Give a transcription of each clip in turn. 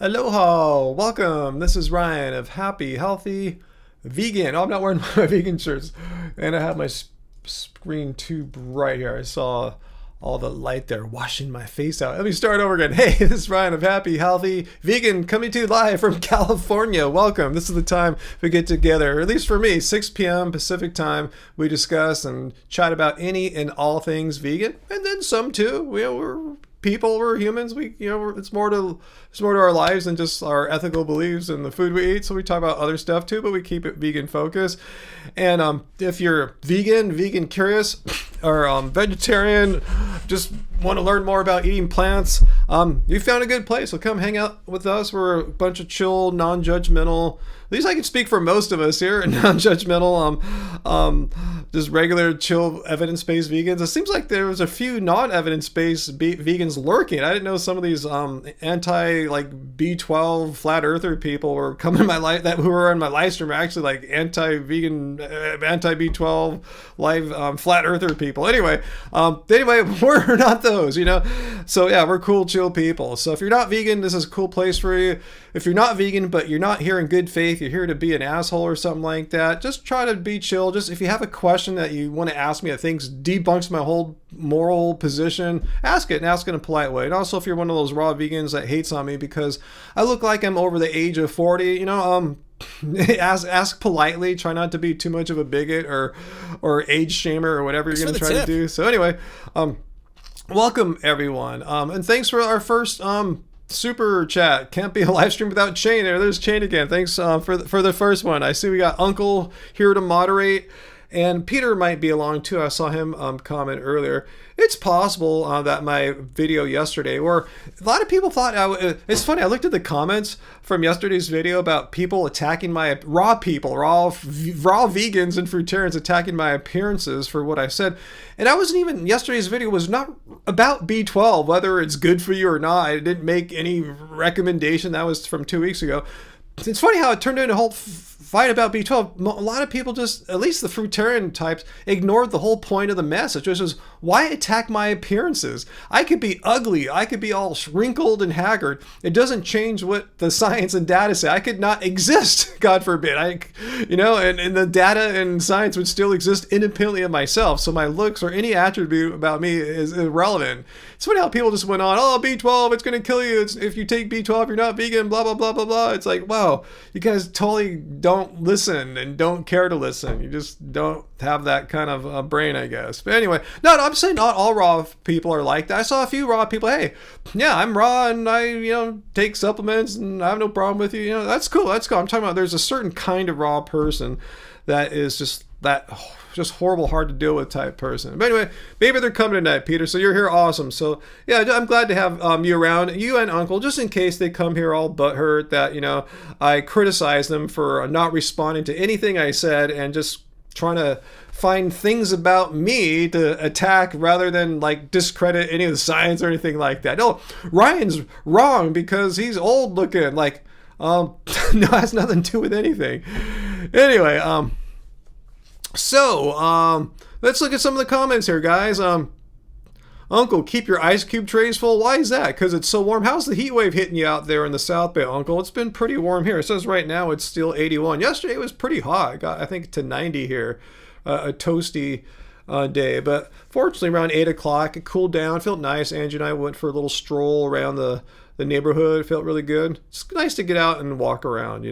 Aloha, welcome. This is Ryan of Happy Healthy Vegan. Oh, I'm not wearing my vegan shirts, and I have my screen too bright here. I saw all the light there washing my face out. Let me start over again. Hey, this is Ryan of Happy Healthy Vegan coming to you live from California. Welcome. This is the time we get together, or at least for me, 6 p.m. Pacific time. We discuss and chat about any and all things vegan, and then some too. We're people, we're humans. It's more to our lives than just our ethical beliefs and the food we eat. So we talk about other stuff too, but we keep it vegan focused. And if you're vegan curious, or vegetarian, just want to learn more about eating plants, you found a good place. So come hang out with us. We're a bunch of chill, non-judgmental, at least I can speak for most of us here, non-judgmental, just regular, chill, evidence-based vegans. It seems like there was a few non-evidence-based vegans lurking. I didn't know some of these B12 flat earther people were coming in my life, who were on my live stream, are actually like anti-vegan, anti-B12 live flat earther people. Anyway, we're not those, So yeah, we're cool, chill people. So if you're not vegan, this is a cool place for you. If you're not vegan, but you're not here in good faith, you're here to be an asshole or something like that, just try to be chill. Just if you have a question that you want to ask me that thinks debunks my whole moral position, ask it, and ask it in a polite way. And also, if you're one of those raw vegans that hates on me because I look like I'm over the age of 40, ask politely. Try not to be too much of a bigot or age shamer or whatever you're going to try to do. So anyway, welcome everyone, and thanks for our first super chat. Can't be a live stream without Chain. There's Chain again. Thanks for the first one. I see we got Uncle here to moderate, and Peter might be along too. I saw him comment earlier. It's possible that my video yesterday, or a lot of people thought it's funny. I looked at the comments from yesterday's video about people attacking my raw vegans and fruitarians attacking my appearances for what I said. And yesterday's video was not about B12, whether it's good for you or not. I didn't make any recommendation. That was from 2 weeks ago. It's funny how it turned into a whole fight about B12. A lot of people just, at least the fruitarian types, ignored the whole point of the message, which is, why attack my appearances? I could be ugly. I could be all wrinkled and haggard. It doesn't change what the science and data say. I could not exist, God forbid. And the data and science would still exist independently of myself. So my looks or any attribute about me is irrelevant. It's funny how people just went on, oh, B12, it's going to kill you. If you take B12, you're not vegan, blah, blah, blah, blah, blah. It's like, wow, you guys totally don't listen and don't care to listen. You just don't have that kind of brain, I guess. But anyway, no, I'm saying not all raw people are like that. I saw a few raw people, hey, yeah, I'm raw and I, take supplements and I have no problem with you. That's cool. I'm talking about there's a certain kind of raw person that is just horrible, hard to deal with type person. But anyway, maybe they're coming tonight, Peter, so you're here. Awesome. So yeah, I'm glad to have you around, you and Uncle, just in case they come here all butthurt that I criticize them for not responding to anything I said and just trying to find things about me to attack rather than discredit any of the science or anything like that. No, Ryan's wrong because he's old looking. No, it has nothing to do with anything. Anyway, so let's look at some of the comments here, guys. Uncle, keep your ice cube trays full. Why is that? Because it's so warm. How's the heat wave hitting you out there in the South Bay, Uncle? It's been pretty warm here. It says right now it's still 81. Yesterday it was pretty hot. It got, I think, to 90 here. A toasty day. But fortunately, around 8 o'clock, it cooled down. Felt nice. Angie and I went for a little stroll around the neighborhood. It felt really good. It's nice to get out and walk around,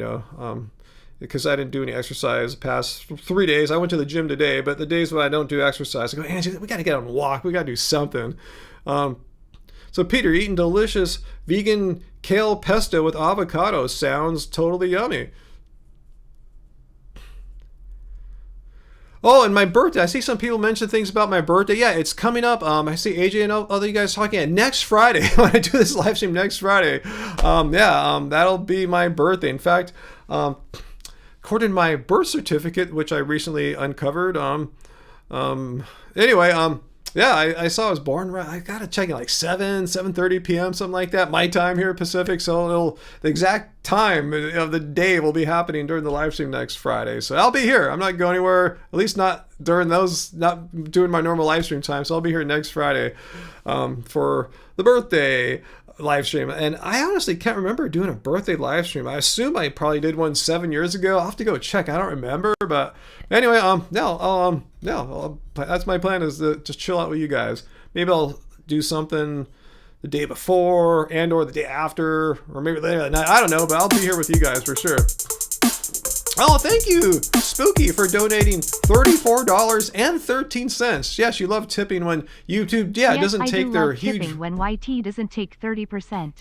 because I didn't do any exercise the past 3 days. I went to the gym today, but the days when I don't do exercise, I go, Angie, we got to get out and walk. We got to do something. So Peter, eating delicious vegan kale pesto with avocado sounds totally yummy. Oh, and my birthday. I see some people mention things about my birthday. Yeah, it's coming up. I see AJ and other you guys talking next Friday. When I do this live stream next Friday. That'll be my birthday. In fact, according to my birth certificate, which I recently uncovered, I saw I was born right. I gotta check it 7:30 p.m. something like that. My time here at Pacific. So the exact time of the day will be happening during the live stream next Friday. So I'll be here. I'm not going anywhere. At least not during those. Not doing my normal live stream time. So I'll be here next Friday, for the birthday live stream, and I honestly can't remember doing a birthday live stream. I assume I probably did one 7 years ago. I'll have to go check. I don't remember, but anyway, that's my plan, is to just chill out with you guys. Maybe I'll do something the day before and or the day after, or maybe later that night. I don't know, but I'll be here with you guys for sure. Oh, thank you, Spooky, for donating $34.13. Yes, you love tipping when YouTube, yes, doesn't take their huge... tipping when YT doesn't take 30%.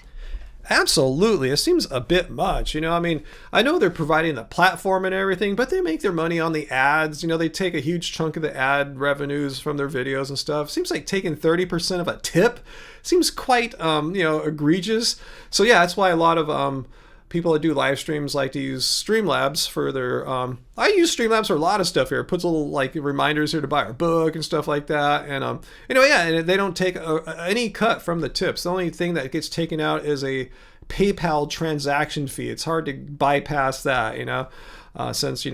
Absolutely. It seems a bit much. I mean, I know they're providing the platform and everything, but they make their money on the ads. They take a huge chunk of the ad revenues from their videos and stuff. Seems like taking 30% of a tip seems quite, egregious. So yeah, that's why a lot of people that do live streams like to use Streamlabs for their... I use Streamlabs for a lot of stuff here. It puts little reminders here to buy our book and stuff like that. And and they don't take any cut from the tips. The only thing that gets taken out is a PayPal transaction fee. It's hard to bypass that, since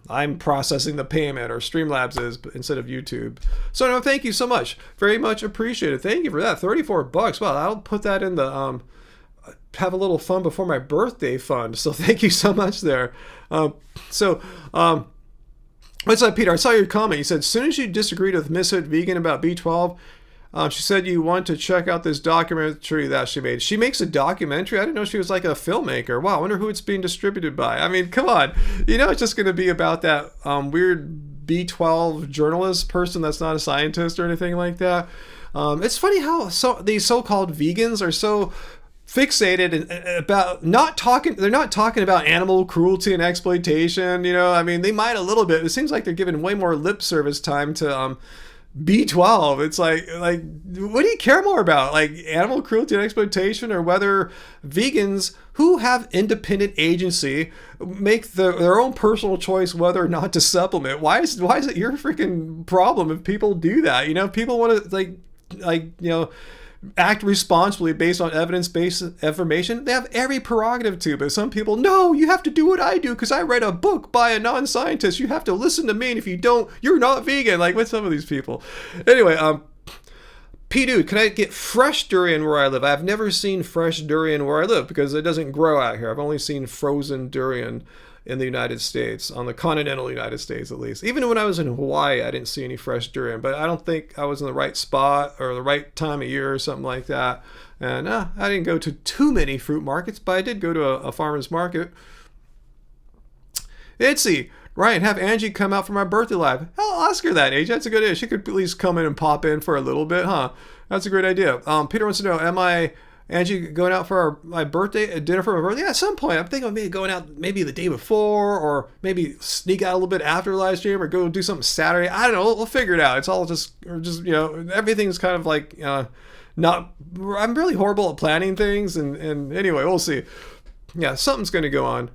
I'm processing the payment, or Streamlabs is instead of YouTube. So no, thank you so much. Very much appreciated. Thank you for that. $34. Wow, I'll put that in the have a little fun before my birthday fund. So thank you so much there. What's up, Peter? I saw your comment. You said, as soon as you disagreed with Misfit Vegan about B12, she said you want to check out this documentary that she made. She makes a documentary? I didn't know she was like a filmmaker. Wow, I wonder who it's being distributed by. I mean, come on. It's just going to be about that weird B12 journalist person that's not a scientist or anything like that. It's funny how these so-called vegans are so fixated about they're not talking about animal cruelty and exploitation. I mean, they might a little bit. It seems like they're giving way more lip service time to B12. It's like what do you care more about, like animal cruelty and exploitation, or whether vegans who have independent agency make their own personal choice whether or not to supplement? Why is it your freaking problem if people do that? People want to act responsibly based on evidence-based information. They have every prerogative to, but some people, no, you have to do what I do because I read a book by a non-scientist. You have to listen to me, and if you don't, you're not vegan. Like, with some of these people. Anyway, P-Dude, can I get fresh durian where I live? I've never seen fresh durian where I live because it doesn't grow out here. I've only seen frozen durian in the United States, on the continental United States at least. Even when I was in Hawaii, I didn't see any fresh durian, but I don't think I was in the right spot or the right time of year or something like that. And I didn't go to too many fruit markets, but I did go to a farmer's market. Itsy, Ryan, have Angie come out for my birthday live. I'll ask her that, Age. That's a good idea. She could at least come in and pop in for a little bit, huh? That's a great idea. Peter wants to know, am I... Angie, going out for my birthday, dinner for my birthday? Yeah, at some point. I'm thinking of maybe going out maybe the day before, or maybe sneak out a little bit after the live stream, or go do something Saturday. I don't know. We'll figure it out. It's all just everything's kind of like, not, I'm really horrible at planning things. And anyway, we'll see. Yeah, something's going to go on.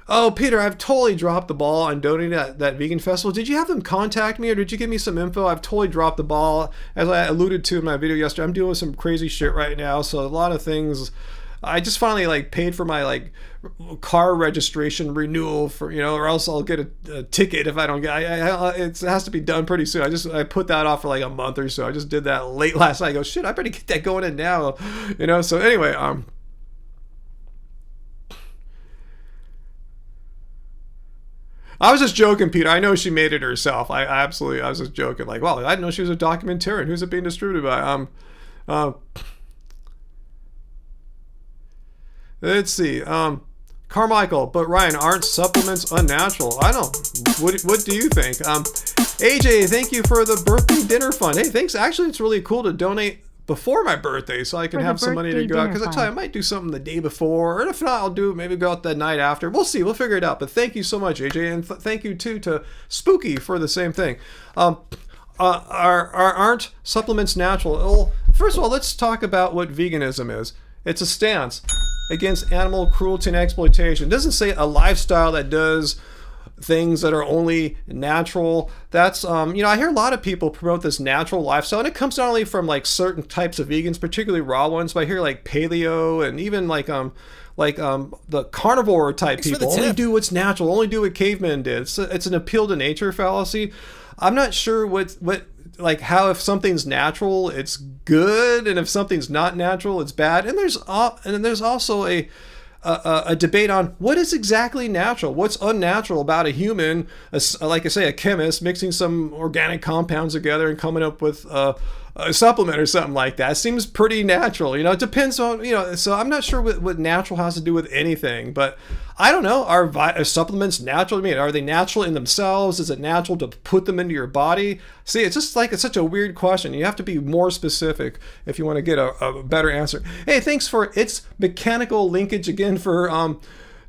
Oh, Peter, I've totally dropped the ball on donating at that vegan festival. Did you have them contact me, or did you give me some info? I've totally dropped the ball. As I alluded to in my video yesterday, I'm doing some crazy shit right now. So a lot of things, I just finally paid for my car registration renewal for, or else I'll get a ticket if I don't get, it has to be done pretty soon. I put that off for a month or so. I just did that late last night. I go, shit, I better get that going in now, So anyway, I was just joking, Peter. I know she made it herself. I was just joking. Well, I didn't know she was a documentarian. Who's it being distributed by? Let's see. Carmichael, but Ryan, aren't supplements unnatural? I don't. What do you think? AJ, thank you for the birthday dinner fund. Hey, thanks. Actually, it's really cool to donate before my birthday so I can have some money to go out, because I tell you, I might do something the day before, or if not, I'll maybe go out the night after. We'll see. We'll figure it out. But thank you so much, AJ, and thank you too to Spooky for the same thing. Aren't supplements natural? Well, first of all, let's talk about what veganism is. It's a stance against animal cruelty and exploitation. It doesn't say a lifestyle that does things that are only natural. That's I hear a lot of people promote this natural lifestyle, and it comes not only from certain types of vegans, particularly raw ones, but I hear paleo, and even the carnivore type people only do what's natural, only do what cavemen did. It's an appeal to nature fallacy. I'm not sure what like how if something's natural, it's good, and if something's not natural, it's bad. And there's also a debate on what is exactly natural, what's unnatural about a human, like I say, a chemist mixing some organic compounds together and coming up with a supplement or something like that. It seems pretty natural. It depends on, so I'm not sure what natural has to do with anything, but I don't know. Are supplements natural? I mean, are they natural in themselves? Is it natural to put them into your body? See, it's just like, it's such a weird question. You have to be more specific if you want to get a better answer. Hey, thanks for It's Mechanical Linkage again for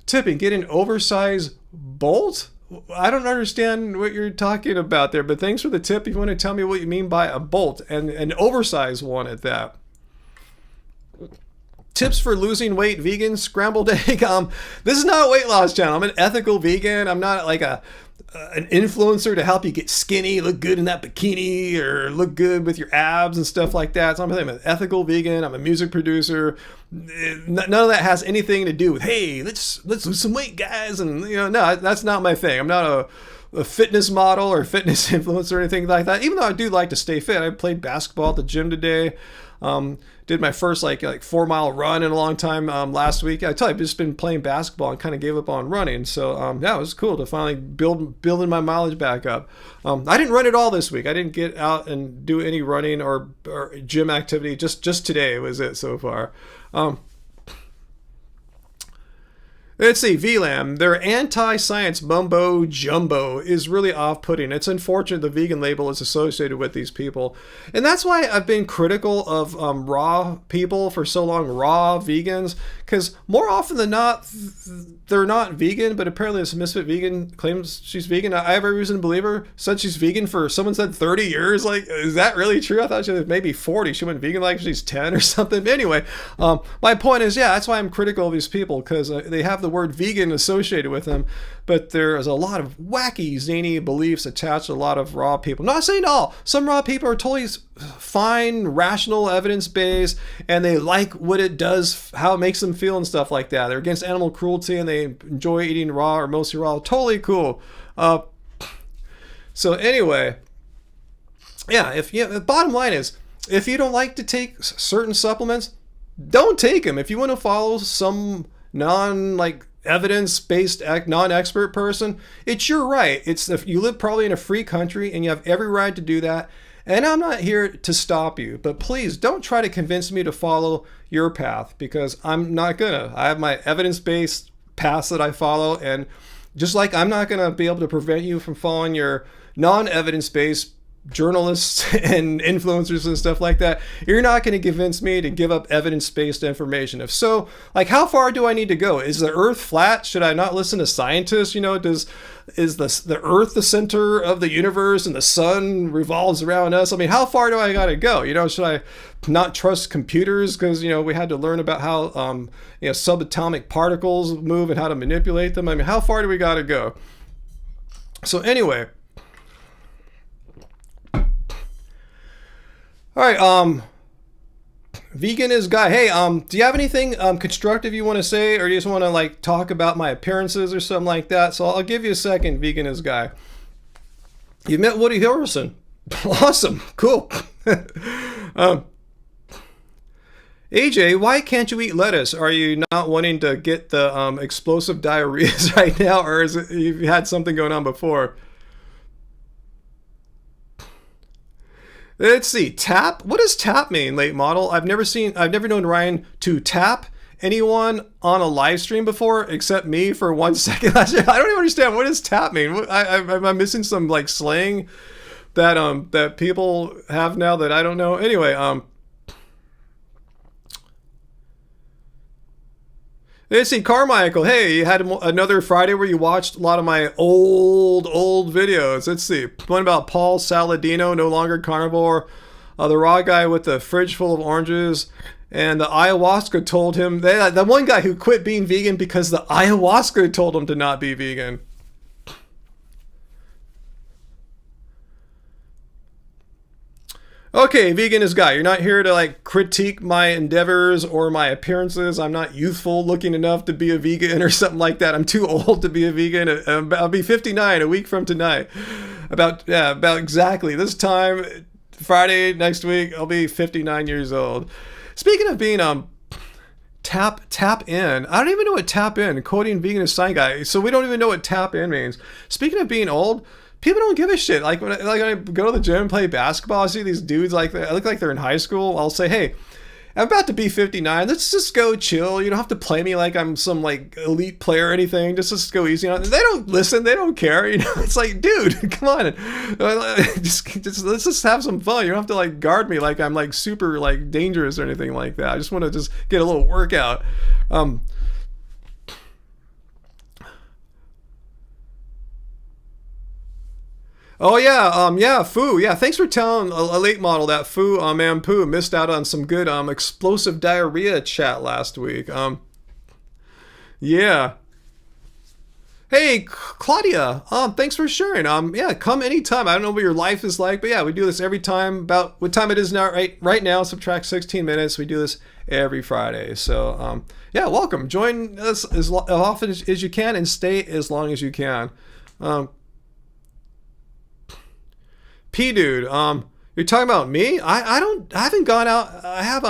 tipping. Get an oversized bolt? I don't understand what you're talking about there, but thanks for the tip. If you want to tell me what you mean by a bolt, and an oversized one at that. Tips for losing weight, vegan, scrambled egg. This is not a weight loss channel. I'm an ethical vegan. I'm not like an influencer to help you get skinny, look good in that bikini, or look good with your abs and stuff like that. So I'm an ethical vegan. I'm a music producer. None of that has anything to do with, hey, let's lose some weight, guys. And no, that's not my thing. I'm not a fitness model or fitness influencer or anything like that. Even though I do like to stay fit. I played basketball at the gym today. Did my first like 4-mile run in a long time last week. I tell you, I've just been playing basketball and kind of gave up on running. So yeah, it was cool to finally building my mileage back up. I didn't run at all this week. I didn't get out and do any running or gym activity. Just today was it so far. Let's see, VLAM, their anti-science mumbo jumbo is really off-putting. It's unfortunate the vegan label is associated with these people. And that's why I've been critical of raw people for so long, raw vegans, because more often than not, they're not vegan, but apparently this misfit vegan claims she's vegan. I have every reason to believe her. Said she's vegan for, someone said 30 years. Like, is that really true? I thought she was maybe 40. She went vegan like she's 10 or something. Anyway, my point is, yeah, that's why I'm critical of these people, because they have the word vegan associated with them, but there's a lot of wacky, zany beliefs attached to a lot of raw people. Not saying all. Some raw people are totally fine, rational, evidence-based, and they like what it does, how it makes them feel and stuff like that. They're against animal cruelty and they enjoy eating raw or mostly raw. Totally cool. So anyway, yeah, the bottom line is, if you don't like to take certain supplements, don't take them. If you want to follow some evidence-based, non-expert person, it's your right. You live probably in a free country and you have every right to do that. And I'm not here to stop you, but please don't try to convince me to follow your path, because I'm not gonna. I have my evidence-based paths that I follow, and just like I'm not gonna be able to prevent you from following your non-evidence-based journalists and influencers and stuff like that, you're not going to convince me to give up evidence-based information. If so, like, how far do I need to go? Is the earth flat? Should I not listen to scientists? Is the earth the center of the universe and the sun revolves around us? I mean, how far do I got to go? Should I not trust computers because we had to learn about how subatomic particles move and how to manipulate them? I mean, how far do we got to go? So anyway, all right, vegan is guy. Hey, do you have anything constructive you want to say, or do you just want to talk about my appearances or something like that? So I'll give you a second, vegan is guy. You met Woody Harrelson. Awesome, cool. AJ, why can't you eat lettuce? Are you not wanting to get the explosive diarrheas right now, or is it you've had something going on before? Let's see, tap? What does tap mean, late model? I've never known Ryan to tap anyone on a live stream before, except me for 1 second last year. I don't even understand. What does tap mean? Am I missing some slang that people have now that I don't know? Anyway, let's see, Carmichael. Hey, you had another Friday where you watched a lot of my old videos. Let's see. One about Paul Saladino, no longer carnivore. The raw guy with the fridge full of oranges. And the ayahuasca told him, the one guy who quit being vegan because the ayahuasca told him to not be vegan. Okay, vegan is guy. You're not here to critique my endeavors or my appearances. I'm not youthful looking enough to be a vegan or something like that. I'm too old to be a vegan. I'll be 59 a week from tonight. About exactly this time Friday next week, I'll be 59 years old. Speaking of being tap in, I don't even know what tap in, quoting Veganist Sign Guy. So we don't even know what tap in means. Speaking of being old, people don't give a shit. Like when I go to the gym and play basketball, I see these dudes I look like they're in high school. I'll say, hey, I'm about to be 59. Let's just go chill. You don't have to play me like I'm some like elite player or anything. Just go easy on it. They don't listen. They don't care. You know, it's like, dude, come on. Just let's just have some fun. You don't have to like guard me like I'm like super like dangerous or anything like that. I just want to just get a little workout. Oh yeah, Foo. Yeah, thanks for telling a late model that Foo Poo missed out on some good explosive diarrhea chat last week. Yeah. Hey, Claudia. Thanks for sharing. Yeah, come anytime. I don't know what your life is like, but yeah, we do this every time. About what time it is now? Right now, subtract 16 minutes. We do this every Friday. So yeah, welcome. Join us as often as you can and stay as long as you can. P dude, you're talking about me? I haven't gone out. I have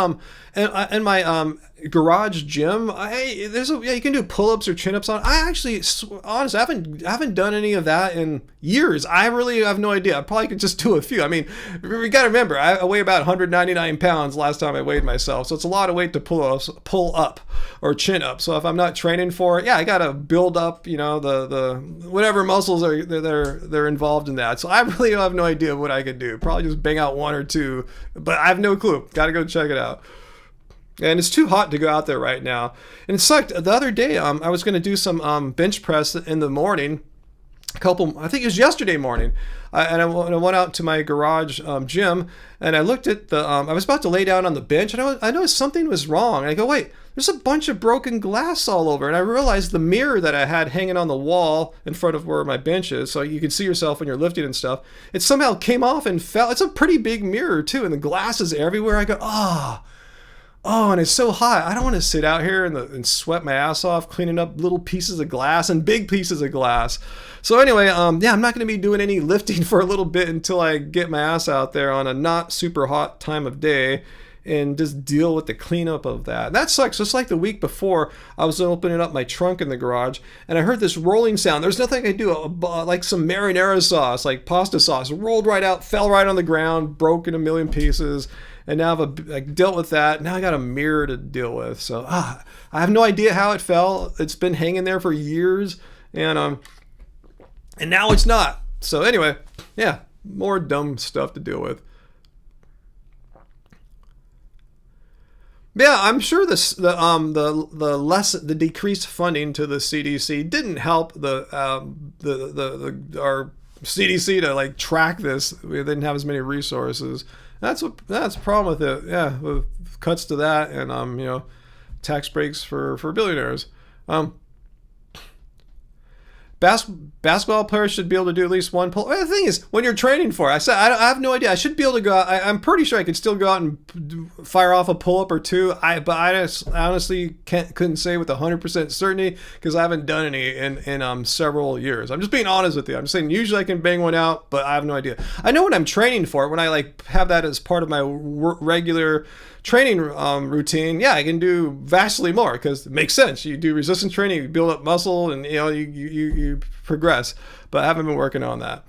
in my garage gym. You can do pull-ups or chin-ups on. I actually, honestly, I haven't done any of that in years. I really have no idea. I probably could just do a few. I mean, we got to remember, I weigh about 199 pounds last time I weighed myself, so it's a lot of weight to pull up or chin up. So if I'm not training for it, yeah, I got to build up, you know, the whatever muscles they're involved in that. So I really have no idea what I could do. Probably just bang out one or two, but I have no clue. Got to go check it out. And it's too hot to go out there right now. And it sucked. The other day, I was going to do some bench press in the morning. I think it was yesterday morning. And I went out to my garage gym, and I looked at I was about to lay down on the bench, and I noticed something was wrong. And I go, wait, there's a bunch of broken glass all over. And I realized the mirror that I had hanging on the wall in front of where my bench is, so you can see yourself when you're lifting and stuff, it somehow came off and fell. It's a pretty big mirror, too, and the glass is everywhere. I go, oh, and it's so hot. I don't want to sit out here and sweat my ass off cleaning up little pieces of glass and big pieces of glass. So anyway, yeah, I'm not going to be doing any lifting for a little bit until I get my ass out there on a not super hot time of day and just deal with the cleanup of that. And that sucks. Just like the week before, I was opening up my trunk in the garage, and I heard this rolling sound. There's nothing I could do. Like some marinara sauce, like pasta sauce, rolled right out, fell right on the ground, broke in a million pieces. And now I've dealt with that. Now I got a mirror to deal with. So I have no idea how it fell. It's been hanging there for years, and now it's not. So anyway, yeah, more dumb stuff to deal with. Yeah, I'm sure the decreased funding to the CDC didn't help our CDC to like track this. We didn't have as many resources. That's the problem with it. Yeah, with cuts to that and you know, tax breaks for billionaires. Basketball players should be able to do at least one pull. The thing is, when you're training for it, I have no idea. I should be able to go out. I'm pretty sure I could still go out and fire off a pull-up or two. But I honestly couldn't say with 100% certainty because I haven't done any in several years. I'm just being honest with you. I'm just saying usually I can bang one out, but I have no idea. I know when I'm training for it, when I like have that as part of my regular training routine, yeah, I can do vastly more because it makes sense. You do resistance training, you build up muscle, and you know you progress. But I haven't been working on that.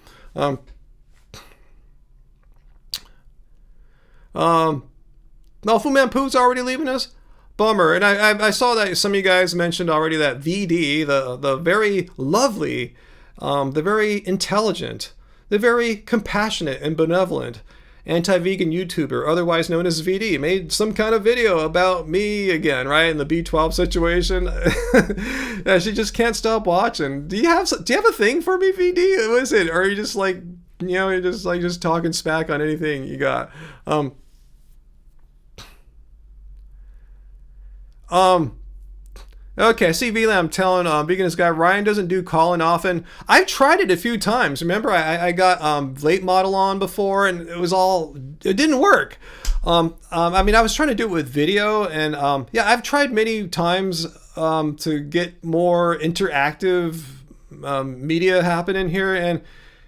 No, Fu Man Poo's already leaving us. Bummer. And I saw that some of you guys mentioned already that VD, the very lovely, the very intelligent, the very compassionate and benevolent anti-vegan YouTuber, otherwise known as VD, made some kind of video about me again, right? In the B12 situation. Yeah, she just can't stop watching. Do you have a thing for me, VD? What is it? Or are you just like, you know, you're just talking smack on anything you got? Okay, I see VLAM telling Veganist guy Ryan doesn't do calling often. I've tried it a few times. Remember, I got late model on before, and it didn't work. I mean, I was trying to do it with video, and yeah, I've tried many times to get more interactive media happening here, and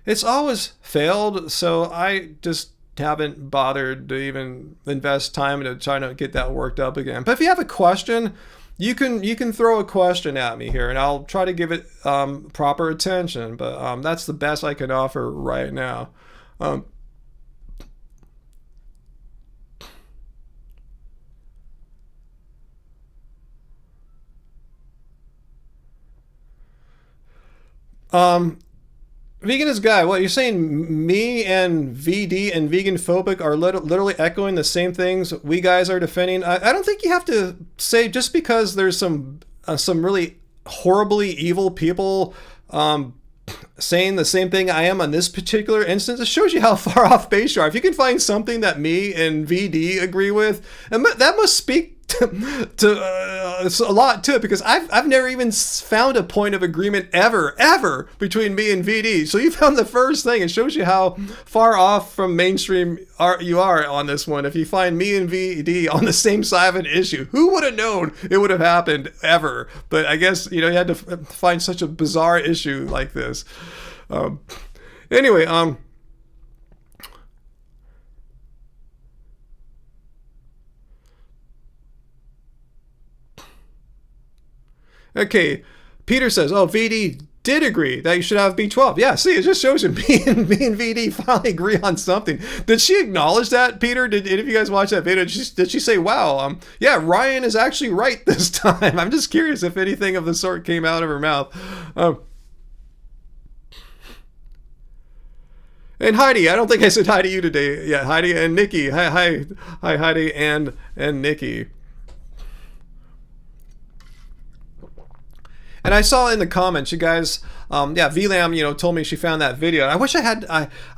it's always failed. So I just haven't bothered to even invest time into trying to get that worked up again. But if you have a question, you can throw a question at me here, and I'll try to give it proper attention. But that's the best I can offer right now. Veganist guy, what you're saying? Me and VD and vegan phobic are literally echoing the same things we guys are defending. I don't think you have to say just because there's some really horribly evil people saying the same thing I am on this particular instance. It shows you how far off base you are. If you can find something that me and VD agree with, and that must speak to a lot to it, because I've never even found a point of agreement ever between me and VD. So you found the first thing. It shows you how far off from mainstream you are on this one. If you find me and VD on the same side of an issue, who would have known it would have happened ever? But I guess you had to find such a bizarre issue like this. Anyway, okay, Peter says, oh, VD did agree that you should have B12. Yeah, see, it just shows you me and VD finally agree on something. Did she acknowledge that, Peter? Did any of you guys watch that video? Did she say, wow, yeah, Ryan is actually right this time? I'm just curious if anything of the sort came out of her mouth. And Heidi, I don't think I said hi to you today. Yeah, Heidi and Nikki. Hi, Heidi and Nikki. And I saw in the comments, you guys, VLAM, told me she found that video. I wish I had,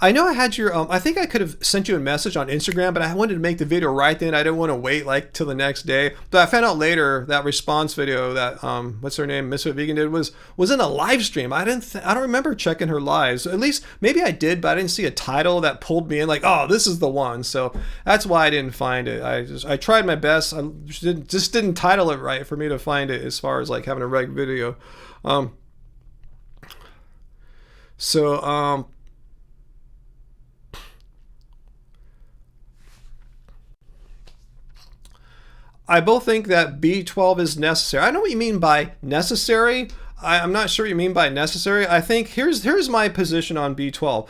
I know I had your, I think I could have sent you a message on Instagram, but I wanted to make the video right then. I didn't want to wait till the next day. But I found out later that response video that, what's her name, Misfit Vegan did was in a live stream. I don't remember checking her lives. At least maybe I did, but I didn't see a title that pulled me in like, oh, this is the one. So that's why I didn't find it. I tried my best. I just didn't title it right for me to find it as far as like having a reg video. I both think that B12 is necessary. I know what you mean by necessary. I'm not sure what you mean by necessary. I think here's my position on B12.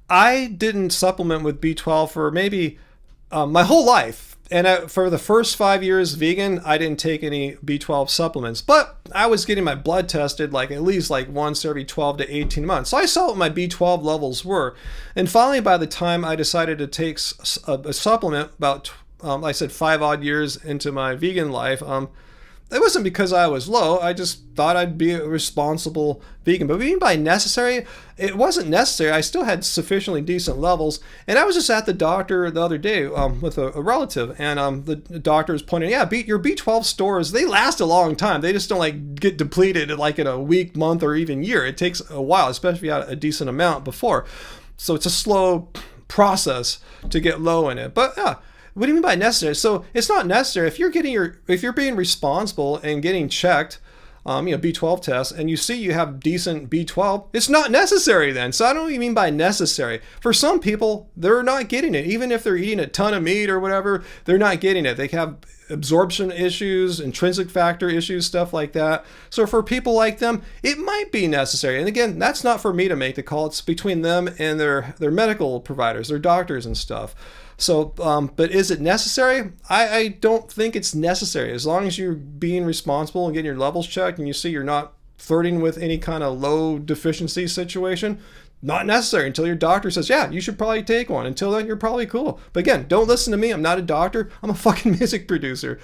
I didn't supplement with B12 for maybe my whole life. And for the first 5 years vegan, I didn't take any B12 supplements, but I was getting my blood tested at least once every 12 to 18 months. So I saw what my B12 levels were. And finally, by the time I decided to take a supplement about, like I said, 5 odd years into my vegan life, it wasn't because I was low. I just thought I'd be a responsible vegan. But what I mean by necessary, it wasn't necessary. I still had sufficiently decent levels. And I was just at the doctor the other day with a relative. And the doctor was pointing, yeah, your B12 stores, they last a long time. They just don't get depleted in a week, month, or even year. It takes a while, especially if you had a decent amount before. So it's a slow process to get low in it. But yeah. What do you mean by necessary? So it's not necessary if you're being responsible and getting checked, B12 tests, and you see you have decent B12, it's not necessary then. So I don't know what you mean by necessary. For some people, they're not getting it. Even if they're eating a ton of meat or whatever, they're not getting it. They have absorption issues, intrinsic factor issues, stuff like that. So for people like them, it might be necessary. And again, that's not for me to make the call. It's between them and their medical providers, their doctors and stuff. So, but is it necessary? I don't think it's necessary. As long as you're being responsible and getting your levels checked and you see you're not flirting with any kind of low deficiency situation, not necessary until your doctor says, yeah, you should probably take one. Until then, you're probably cool. But again, don't listen to me. I'm not a doctor. I'm a fucking music producer.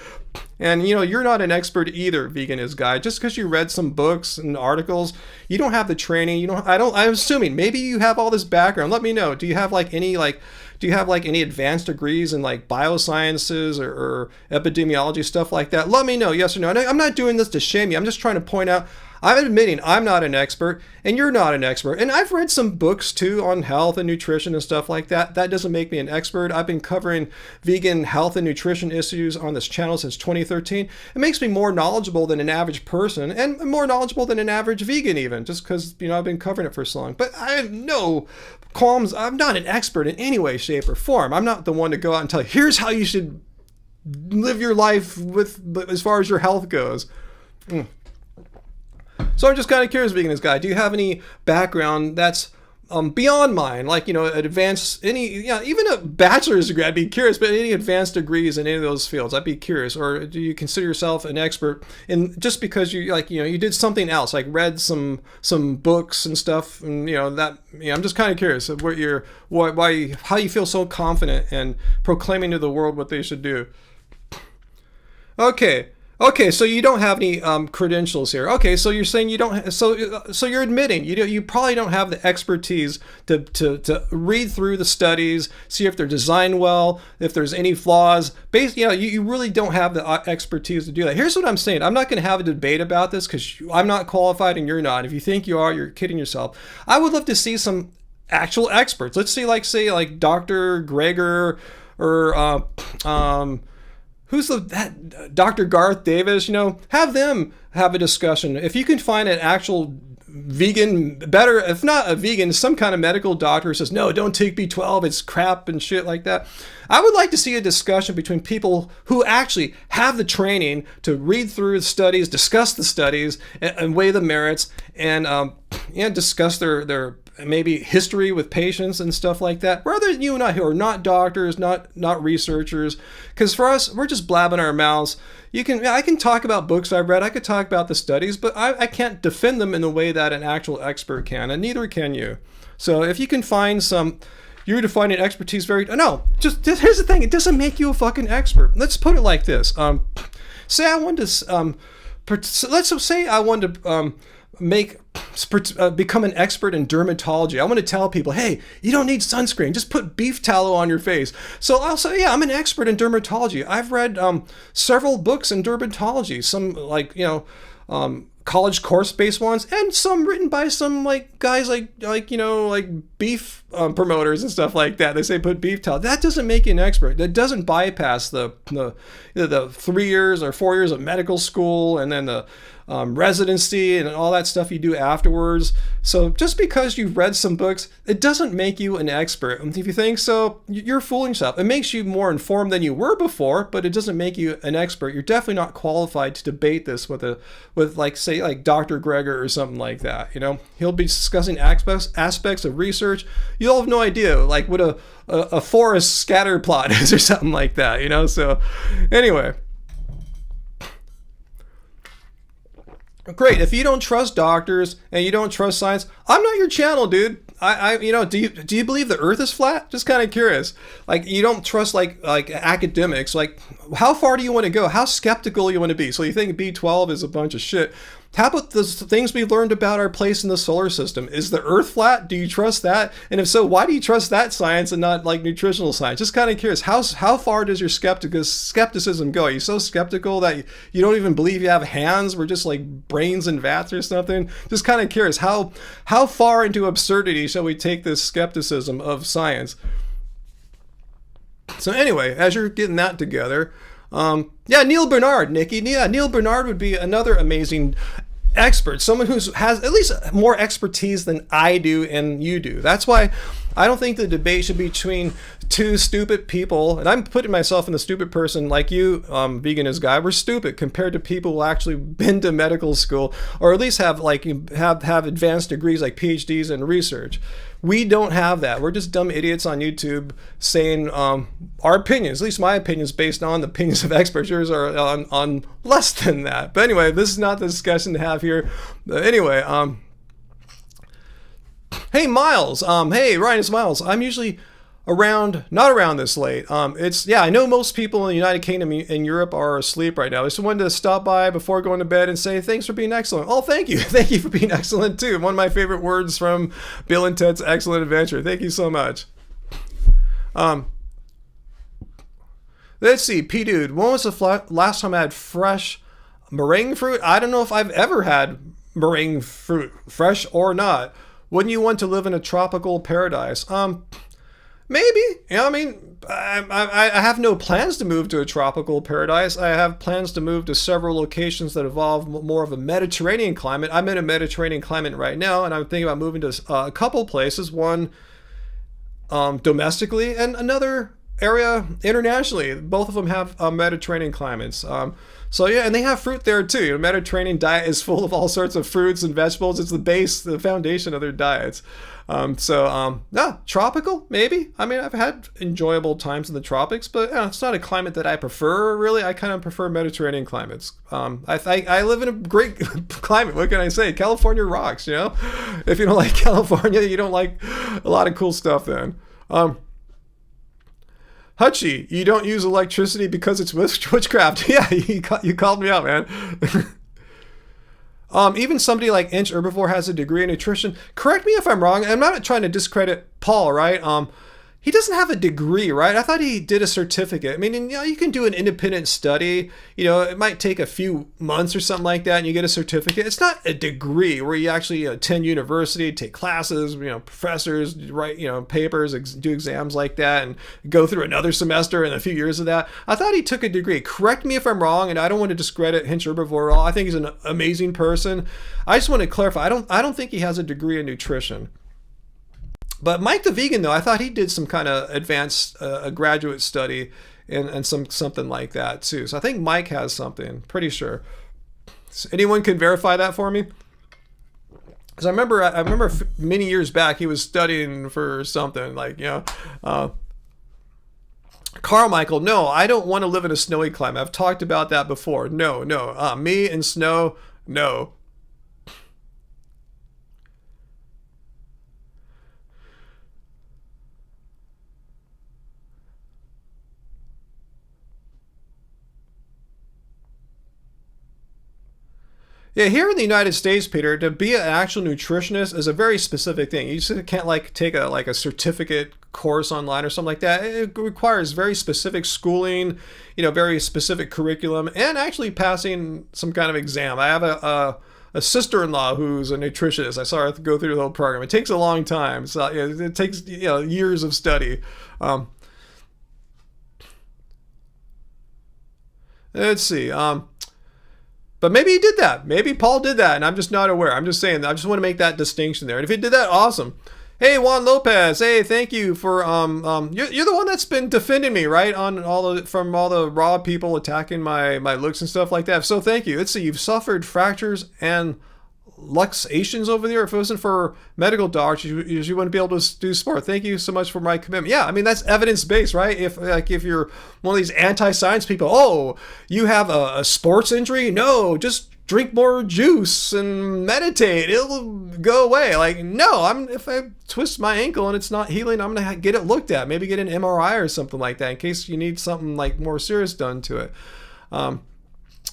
And you're not an expert either, Veganist guy. Just because you read some books and articles, you don't have the training. I'm assuming maybe you have all this background. Let me know. Do you have any advanced degrees in biosciences or epidemiology, stuff like that? Let me know, yes or no. And I'm not doing this to shame you. I'm just trying to point out I'm admitting I'm not an expert and you're not an expert. And I've read some books too on health and nutrition and stuff like that. That doesn't make me an expert. I've been covering vegan health and nutrition issues on this channel since 2013. It makes me more knowledgeable than an average person and more knowledgeable than an average vegan even, just because, I've been covering it for so long. But I have no qualms. I'm not an expert in any way, shape, or form. I'm not the one to go out and tell you, here's how you should live your life as far as your health goes. So I'm just kind of curious, Veganist guy, do you have any background that's beyond mine, like, advanced, even a bachelor's degree? I'd be curious, but any advanced degrees in any of those fields, I'd be curious. Or do you consider yourself an expert in just because you did something else, like read some books and stuff, and I'm just kind of curious of how you feel so confident and proclaiming to the world what they should do. Okay, so you don't have any credentials here. Okay, so you're saying you don't. So you're admitting you probably don't have the expertise to read through the studies, see if they're designed well, if there's any flaws. You really don't have the expertise to do that. Here's what I'm saying. I'm not going to have a debate about this because I'm not qualified and you're not. If you think you are, you're kidding yourself. I would love to see some actual experts. Let's see, like Dr. Greger or who's that Dr. Garth Davis, have them have a discussion. If you can find an actual vegan, better, if not a vegan, some kind of medical doctor who says, no, don't take B12, it's crap and shit like that. I would like to see a discussion between people who actually have the training to read through the studies, discuss the studies, and weigh the merits, and discuss their maybe history with patients and stuff like that, rather than you and I, who are not doctors, not researchers. Because for us, we're just blabbing our mouths. I can talk about books I've read, I could talk about the studies, but I can't defend them in the way that an actual expert can, and neither can you. So if you can find you're defining expertise here's the thing, it doesn't make you a fucking expert. Let's put it like this. Say I wanted to become an expert in dermatology. I want to tell people, hey, you don't need sunscreen, just put beef tallow on your face. So I'll say, yeah, I'm an expert in dermatology. I've read several books in dermatology, some college course-based ones, and some written by some guys like beef promoters and stuff like that. They say put beef tallow. That doesn't make you an expert. That doesn't bypass the 3 years or 4 years of medical school and then the residency and all that stuff you do afterwards. So just because you've read some books, it doesn't make you an expert. And if you think so, you're fooling yourself. It makes you more informed than you were before, but it doesn't make you an expert. You're definitely not qualified to debate this with Dr. Greger or something like that. He'll be discussing aspects of research. You'll have no idea what a forest scatter plot is or something like that. So anyway. Great. If you don't trust doctors and you don't trust science, I'm not your channel, dude. Do you believe the earth is flat? Just kind of curious. You don't trust academics. How far do you want to go? How skeptical you want to be? So you think B12 is a bunch of shit. How about the things we've learned about our place in the solar system? Is the earth flat? Do you trust that? And if so, why do you trust that science and not nutritional science? Just kind of curious. How far does your skepticism go? Are you so skeptical that you don't even believe you have hands? We're just brains in vats or something? Just kind of curious. How far into absurdity shall we take this skepticism of science? So anyway, as you're getting that together, Neil Bernard, Nikki. Yeah, Neil Bernard would be another amazing expert, someone who has at least more expertise than I do and you do. That's why I don't think the debate should be between two stupid people, and I'm putting myself in the stupid person like you, Veganist guy. We're stupid compared to people who actually been to medical school or at least have advanced degrees like PhDs in research. We don't have that. We're just dumb idiots on YouTube saying our opinions, at least my opinions, based on the opinions of experts. Yours are on less than that. But anyway, this is not the discussion to have here. Anyway, hey, Miles. Hey, Ryan, it's Miles. I'm usually not around this late. I know most people in the United Kingdom and Europe are asleep right now. I just wanted to stop by before going to bed and say thanks for being excellent. Oh, thank you. Thank you for being excellent too. One of my favorite words from Bill and Ted's Excellent Adventure. Thank you so much. Let's see, P-Dude, when was the last time I had fresh meringue fruit? I don't know if I've ever had meringue fruit, fresh or not. Wouldn't you want to live in a tropical paradise? Maybe. You know, I mean, I have no plans to move to a tropical paradise. I have plans to move to several locations that involve more of a Mediterranean climate. I'm in a Mediterranean climate right now, and I'm thinking about moving to a couple places. One domestically, and another area internationally. Both of them have Mediterranean climates. So yeah, and they have fruit there too. The Mediterranean diet is full of all sorts of fruits and vegetables. It's the base, the foundation of their diets. Yeah, tropical maybe. I mean, I've had enjoyable times in the tropics, but it's not a climate that I prefer. Really, I kind of prefer Mediterranean climates. I live in a great climate. What can I say? California rocks. You know, if you don't like California, you don't like a lot of cool stuff. Then. Hutchie, you don't use electricity because it's witchcraft. Yeah, you called me out, man. Even somebody like Inch Herbivore has a degree in nutrition. Correct me if I'm wrong. I'm not trying to discredit Paul, right? He doesn't have a degree, right? I thought he did a certificate. I mean, you know, you can do an independent study. You know, it might take a few months or something like that, and you get a certificate. It's not a degree where you actually attend university, take classes, you know, professors, write, you know, papers, do exams like that, and go through another semester and a few years of that. I thought he took a degree. Correct me if I'm wrong, and I don't want to discredit Hinch Herbivore at all. I think he's an amazing person. I just want to clarify. I don't think he has a degree in nutrition. But Mike the Vegan, though, I thought he did some kind of advanced a graduate study and something like that too. So I think Mike has something, pretty sure. So anyone can verify that for me? Because I remember many years back he was studying for something like, you know. Carmichael, no, I don't want to live in a snowy climate. I've talked about that before. No. Me and snow, no. Yeah, here in the United States, Peter, to be an actual nutritionist is a very specific thing. You just can't like take a certificate course online or something like that. It requires very specific schooling, you know, very specific curriculum, and actually passing some kind of exam. I have a sister-in-law who's a nutritionist. I saw her go through the whole program. It takes a long time. So it takes, you know, years of study. Let's see. But maybe he did that. Maybe Paul did that, and I'm just not aware. I'm just saying. I just want to make that distinction there. And if he did that, awesome. Hey, Juan Lopez. Hey, thank you for You're the one that's been defending me, right? From all the raw people attacking my looks and stuff like that. So thank you. Let's see. You've suffered fractures and luxations over there. If it wasn't for medical docs, you wouldn't be able to do sport. Thank you so much for my commitment. Yeah, I mean, that's evidence-based, right? If you're one of these anti-science people, oh, you have a sports injury? No, just drink more juice and meditate. It'll go away. Like, no, if I twist my ankle and it's not healing, I'm going to get it looked at. Maybe get an MRI or something like that in case you need something like more serious done to it.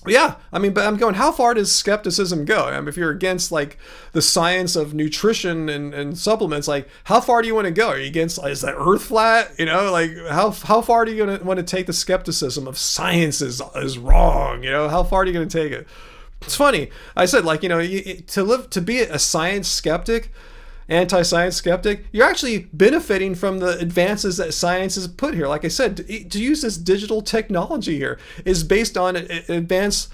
Yeah, I mean, but I'm going, how far does skepticism go? I mean, if you're against like the science of nutrition and supplements, like how far do you want to go? Are you against, is the earth flat? You know, like how far do you want to take the skepticism of science is wrong? You know, how far are you going to take it? It's funny. I said, like, you know, to be a science skeptic, anti-science skeptic, you're actually benefiting from the advances that science has put here. Like I said, to use this digital technology here is based on advanced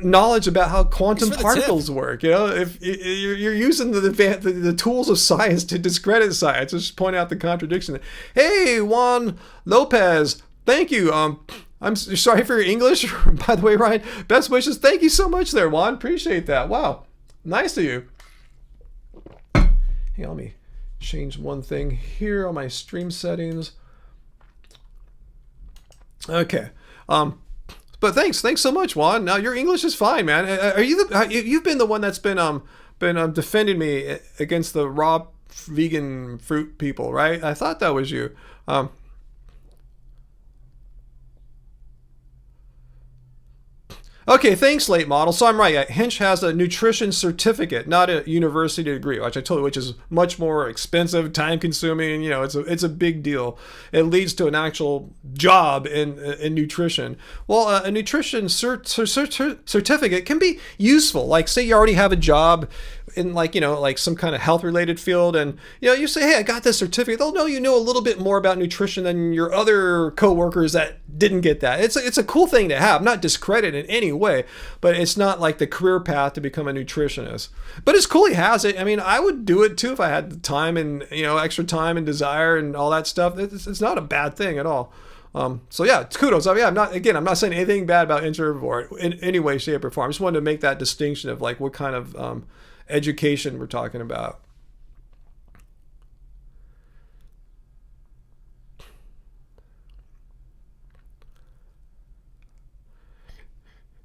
knowledge about how quantum particles work. You know, if you're using the tools of science to discredit science, just point out the contradiction. Hey, Juan Lopez, thank you. I'm sorry for your English, by the way, Ryan. Best wishes. Thank you so much there, Juan. Appreciate that. Wow, nice of you. Hey, let me change one thing here on my stream settings. Okay. But thanks so much, Juan. Now your English is fine, man. You've been the one that's been defending me against the raw vegan fruit people, right? I thought that was you. Okay, thanks, late model. So I'm right. Hinch has a nutrition certificate, not a university degree, which I told you, which is much more expensive, time consuming. It's a big deal. It leads to an actual job in nutrition. Well, a nutrition certificate can be useful. Like, say you already have a job in like some kind of health related field, and you say, hey, I got this certificate. They'll know a little bit more about nutrition than your other coworkers that didn't get that. It's a cool thing to have, not discredit in any way, but it's not like the career path to become a nutritionist. But it's cool he has it. I mean, I would do it too if I had the time and extra time and desire and all that stuff. It's not a bad thing at all. So yeah, it's kudos. I mean, I'm not saying anything bad about Introvert in any way, shape, or form. I just wanted to make that distinction of like what kind of education we're talking about.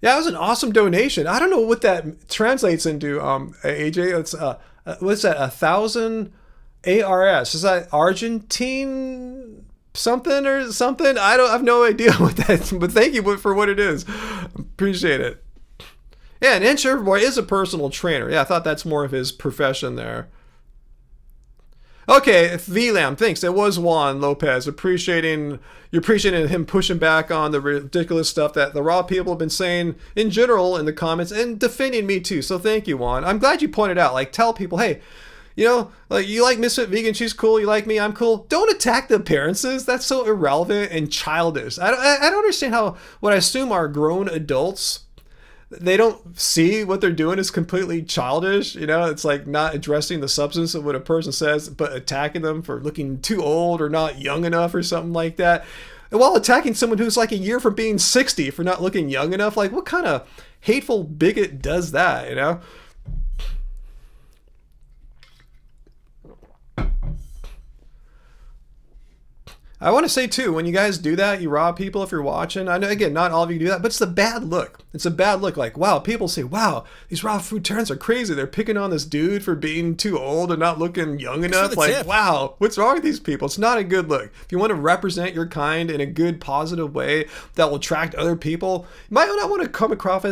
Yeah, that was an awesome donation. I don't know what that translates into, AJ. It's what's that? 1,000 ARS. Is that Argentine something or something? I have no idea what that. But thank you for what it is. Appreciate it. Yeah, and Introvert Boy is a personal trainer. Yeah, I thought that's more of his profession there. Okay, VLAM, thanks. It was Juan Lopez. You're appreciating him pushing back on the ridiculous stuff that the raw people have been saying in general in the comments and defending me too. So thank you, Juan. I'm glad you pointed out. Like, tell people, hey, like you like Misfit Vegan, she's cool. You like me, I'm cool. Don't attack the appearances. That's so irrelevant and childish. I don't understand how what I assume are grown adults, they don't see what they're doing is completely childish. It's like not addressing the substance of what a person says, but attacking them for looking too old or not young enough or something like that. And while attacking someone who's like a year from being 60 for not looking young enough, like what kind of hateful bigot does that? I want to say too, when you guys do that, you rob people if you're watching. I know, again, not all of you do that, but it's a bad look. It's a bad look. Like, wow, people say, wow, these raw food terrorists are crazy. They're picking on this dude for being too old and not looking young enough. Like, tip. Wow, what's wrong with these people? It's not a good look. If you want to represent your kind in a good, positive way that will attract other people, you might not want to come across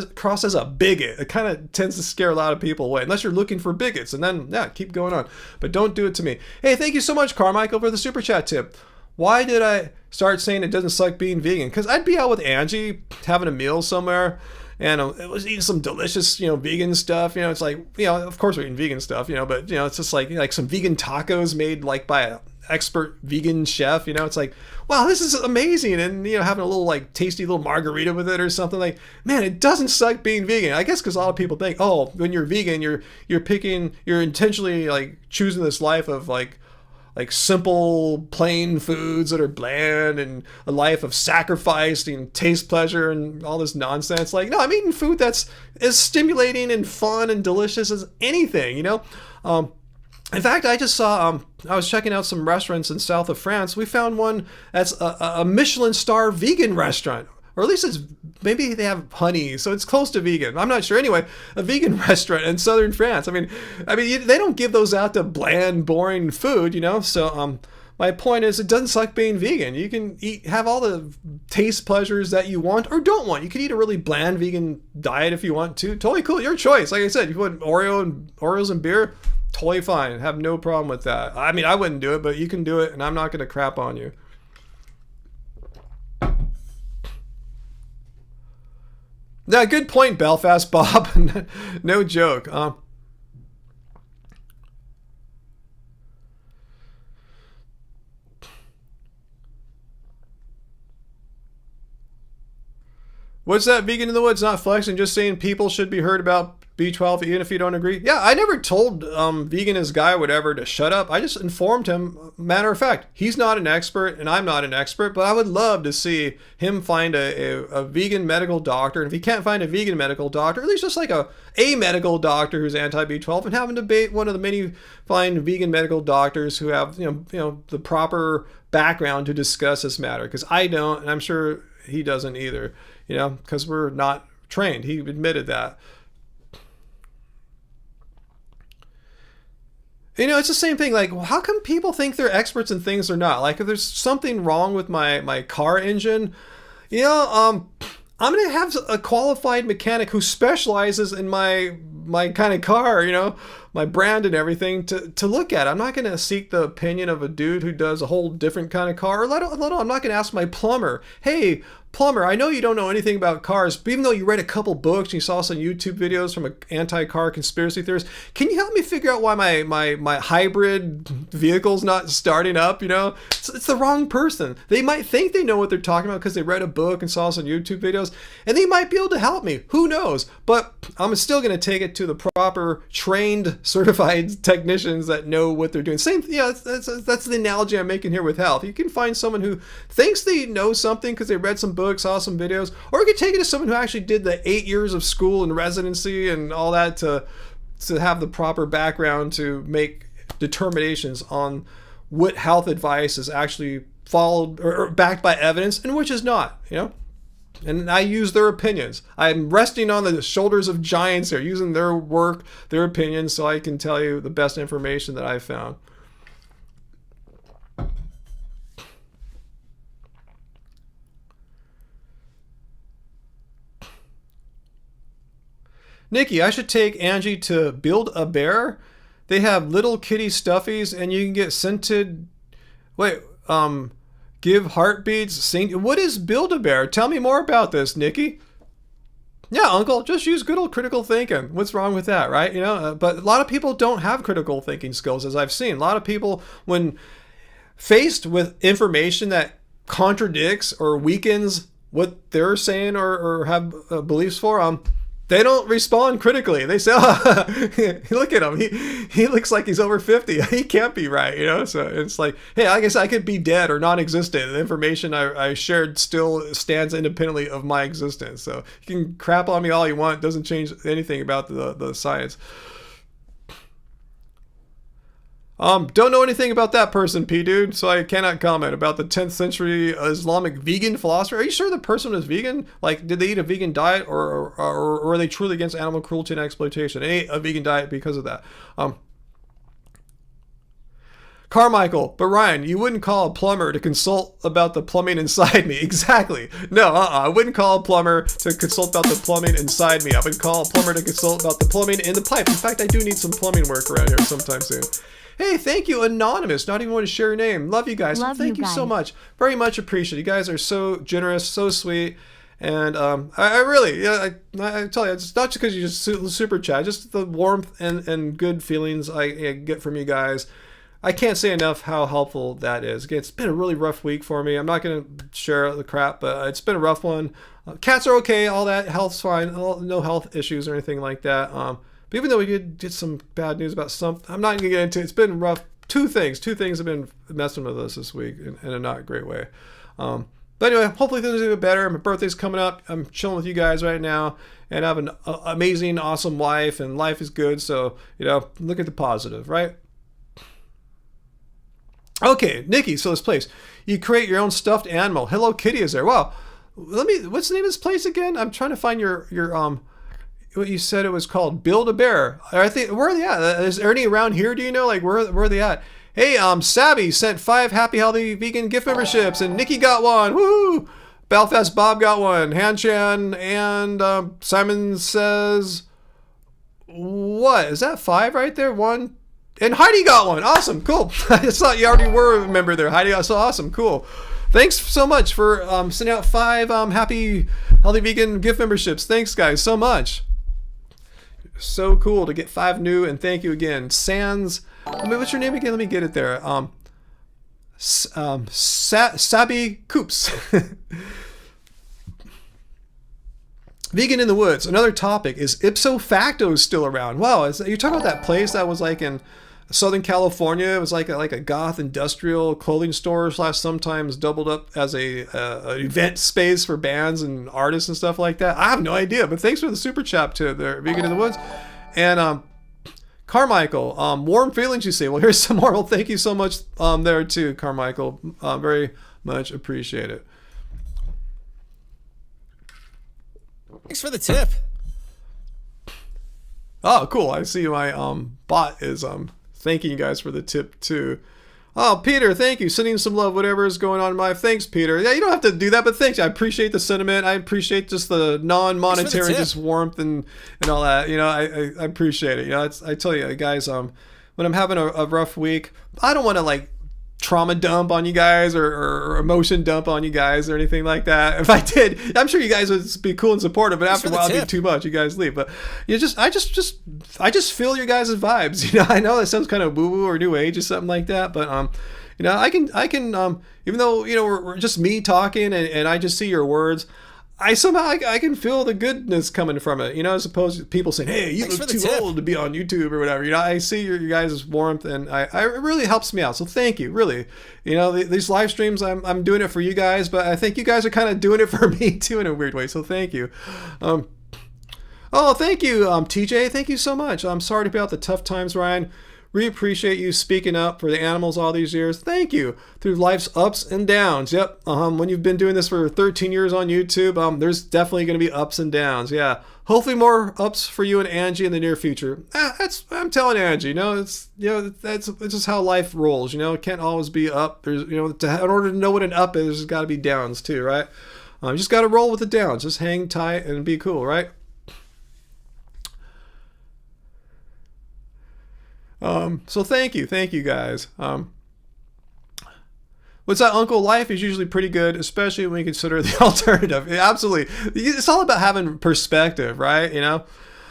as a bigot. It kind of tends to scare a lot of people away, unless you're looking for bigots. And then, yeah, keep going on. But don't do it to me. Hey, thank you so much, Carmichael, for the super chat tip. Why did I start saying it doesn't suck being vegan? Because I'd be out with Angie having a meal somewhere, and it was eating some delicious, vegan stuff. It's like, of course we're eating vegan stuff, but it's just like some vegan tacos made like by an expert vegan chef. It's like, wow, this is amazing, and having a little like tasty little margarita with it or something. Like, man, it doesn't suck being vegan. I guess because a lot of people think, oh, when you're vegan, you're intentionally like choosing this life of like simple, plain foods that are bland and a life of sacrifice and taste pleasure and all this nonsense. Like, no, I'm eating food that's as stimulating and fun and delicious as anything, In fact, I just saw, I was checking out some restaurants in south of France. We found one that's a Michelin star vegan restaurant. Or at least maybe they have honey, so it's close to vegan. I'm not sure. Anyway, a vegan restaurant in southern France. I mean, they don't give those out to bland, boring food, So, my point is, it doesn't suck being vegan. You can have all the taste pleasures that you want or don't want. You can eat a really bland vegan diet if you want to. Totally cool. Your choice. Like I said, you put Oreos and beer, totally fine. Have no problem with that. I mean, I wouldn't do it, but you can do it, and I'm not going to crap on you. Yeah, good point, Belfast Bob. No joke. What's that? Vegan in the Woods, not flexing, just saying people should be heard about B12 even if you don't agree. Yeah, I never told veganist guy or whatever to shut up. I just informed him. Matter of fact, he's not an expert and I'm not an expert, but I would love to see him find a vegan medical doctor. And if he can't find a vegan medical doctor, at least just like a medical doctor who's anti-B12, and have him debate one of the many fine vegan medical doctors who have the proper background to discuss this matter. Because I don't, and I'm sure he doesn't either. Because we're not trained. He admitted that. It's the same thing. Like, how come people think they're experts in things they're not? Like, if there's something wrong with my car engine, I'm going to have a qualified mechanic who specializes in my kind of car, you know, my brand and everything to look at. I'm not going to seek the opinion of a dude who does a whole different kind of car. Or I'm not going to ask my plumber, hey, plumber, I know you don't know anything about cars, but even though you read a couple books and you saw some YouTube videos from an anti-car conspiracy theorist, can you help me figure out why my hybrid vehicle's not starting up? You know, it's the wrong person. They might think they know what they're talking about because they read a book and saw some YouTube videos, and they might be able to help me. Who knows? But I'm still going to take it to the proper trained, certified technicians that know what they're doing. Same, yeah, that's the analogy I'm making here with health. You can find someone who thinks they know something because they read some books, saw some videos, or you could take it to someone who actually did the 8 years of school and residency and all that to have the proper background to make determinations on what health advice is actually followed or backed by evidence and which is not, you know. And I use their opinions. I'm resting on the shoulders of giants here, using their work, their opinions, so I can tell you the best information that I've found. Nikki, I should take Angie to Build-A-Bear. They have little kitty stuffies, and you can get scented. Wait, give heartbeats. Sing. What is Build-A-Bear? Tell me more about this, Nikki. Yeah, Uncle, just use good old critical thinking. What's wrong with that, right? You know, but a lot of people don't have critical thinking skills, as I've seen. A lot of people, when faced with information that contradicts or weakens what they're saying or have beliefs for, they don't respond critically. They say, oh, look at him. He looks like he's over 50. He can't be right, you know? So it's like, hey, I guess I could be dead or non-existent. The information I shared still stands independently of my existence. So you can crap on me all you want. It doesn't change anything about the science. Don't know anything about that person, P-Dude, so I cannot comment about the 10th century Islamic vegan philosopher. Are you sure the person was vegan? Like, did they eat a vegan diet, or are they truly against animal cruelty and exploitation? They ate a vegan diet because of that. Carmichael, but Ryan, you wouldn't call a plumber to consult about the plumbing inside me. Exactly. No, I wouldn't call a plumber to consult about the plumbing inside me. I would call a plumber to consult about the plumbing in the pipe. In fact, I do need some plumbing work around here sometime soon. Hey, thank you, Anonymous. Not even want to share your name. Love you guys. Thank you so much. Very much appreciate it. You guys are so generous, so sweet. And I really, I tell you, it's not just because you just super chat, just the warmth and good feelings I get from you guys. I can't say enough how helpful that is. Again, it's been a really rough week for me. I'm not going to share the crap, but it's been a rough one. Cats are okay. All that health's fine. No health issues or anything like that. But even though we did get some bad news about some, I'm not going to get into it. It's been rough. Two things have been messing with us this week in a not great way. But anyway, hopefully things will get better. My birthday's coming up. I'm chilling with you guys right now. And I have an amazing, awesome life. And life is good. So, look at the positive, right? Okay, Nikki, so this place. You create your own stuffed animal. Hello Kitty is there. Wow. What's the name of this place again? I'm trying to find your what you said it was called. Build-A-Bear. I think, where are they at? Is there any around here, do you know? Like, where are they at? Hey, Sabby sent 5 Happy Healthy Vegan gift memberships, and Nikki got one. Woo! Belfast Bob got one. Hanchan, and Simon says, what? Is that 5 right there? 1. And Heidi got one. Awesome. Cool. I just thought you already were a member there, Heidi. So awesome. Cool. Thanks so much for sending out 5 Happy Healthy Vegan gift memberships. Thanks, guys, so much. So cool to get 5 new, and thank you again. Sans, what's your name again? Let me get it there. Sabi Coops. Vegan in the Woods. Another topic is ipso facto still around. Wow, you're talking about that place that was like in Southern California. It was like a goth industrial clothing store / sometimes doubled up as an event space for bands and artists and stuff like that. I have no idea, but thanks for the super chat to the Vegan in the Woods. And Carmichael, warm feelings, you say. Well, here's some more. Well, thank you so much there too, Carmichael. Very much appreciate it. Thanks for the tip. Oh, cool. I see my bot is thanking you guys for the tip too. Oh, Peter, thank you. Sending some love, whatever is going on in my life. Thanks, Peter. Yeah, you don't have to do that, but thanks. I appreciate the sentiment. I appreciate just the non-monetary just warmth and all that. You know, I appreciate it. You know, I tell you guys, when I'm having a rough week, I don't want to like trauma dump on you guys or emotion dump on you guys or anything like that. If I did, I'm sure you guys would be cool and supportive, but after a while it'd be too much. You guys leave. But I just feel your guys' vibes. You know, I know that sounds kind of woo-woo or new age or something like that, but you know, I can even though, you know, we're just me talking and I just see your words, I can feel the goodness coming from it, you know, as opposed to people saying, hey, you look too old to be on YouTube or whatever. You know, I see your guys' warmth and it really helps me out. So thank you, really. You know, these live streams, I'm doing it for you guys, but I think you guys are kind of doing it for me too in a weird way. So thank you. Oh, thank you, TJ. Thank you so much. I'm sorry about the tough times, Ryan. We appreciate you speaking up for the animals all these years. Thank you. Through life's ups and downs. Yep. When you've been doing this for 13 years on YouTube, there's definitely going to be ups and downs. Yeah. Hopefully more ups for you and Angie in the near future. I'm telling Angie, you know, it's just how life rolls. You know, it can't always be up. There's, you know, in order to know what an up is, there's got to be downs too, right? You just got to roll with the downs. Just hang tight and be cool, right? So thank you guys. What's that, Uncle? Life is usually pretty good, especially when you consider the alternative. Yeah, absolutely. It's all about having perspective, right? You know,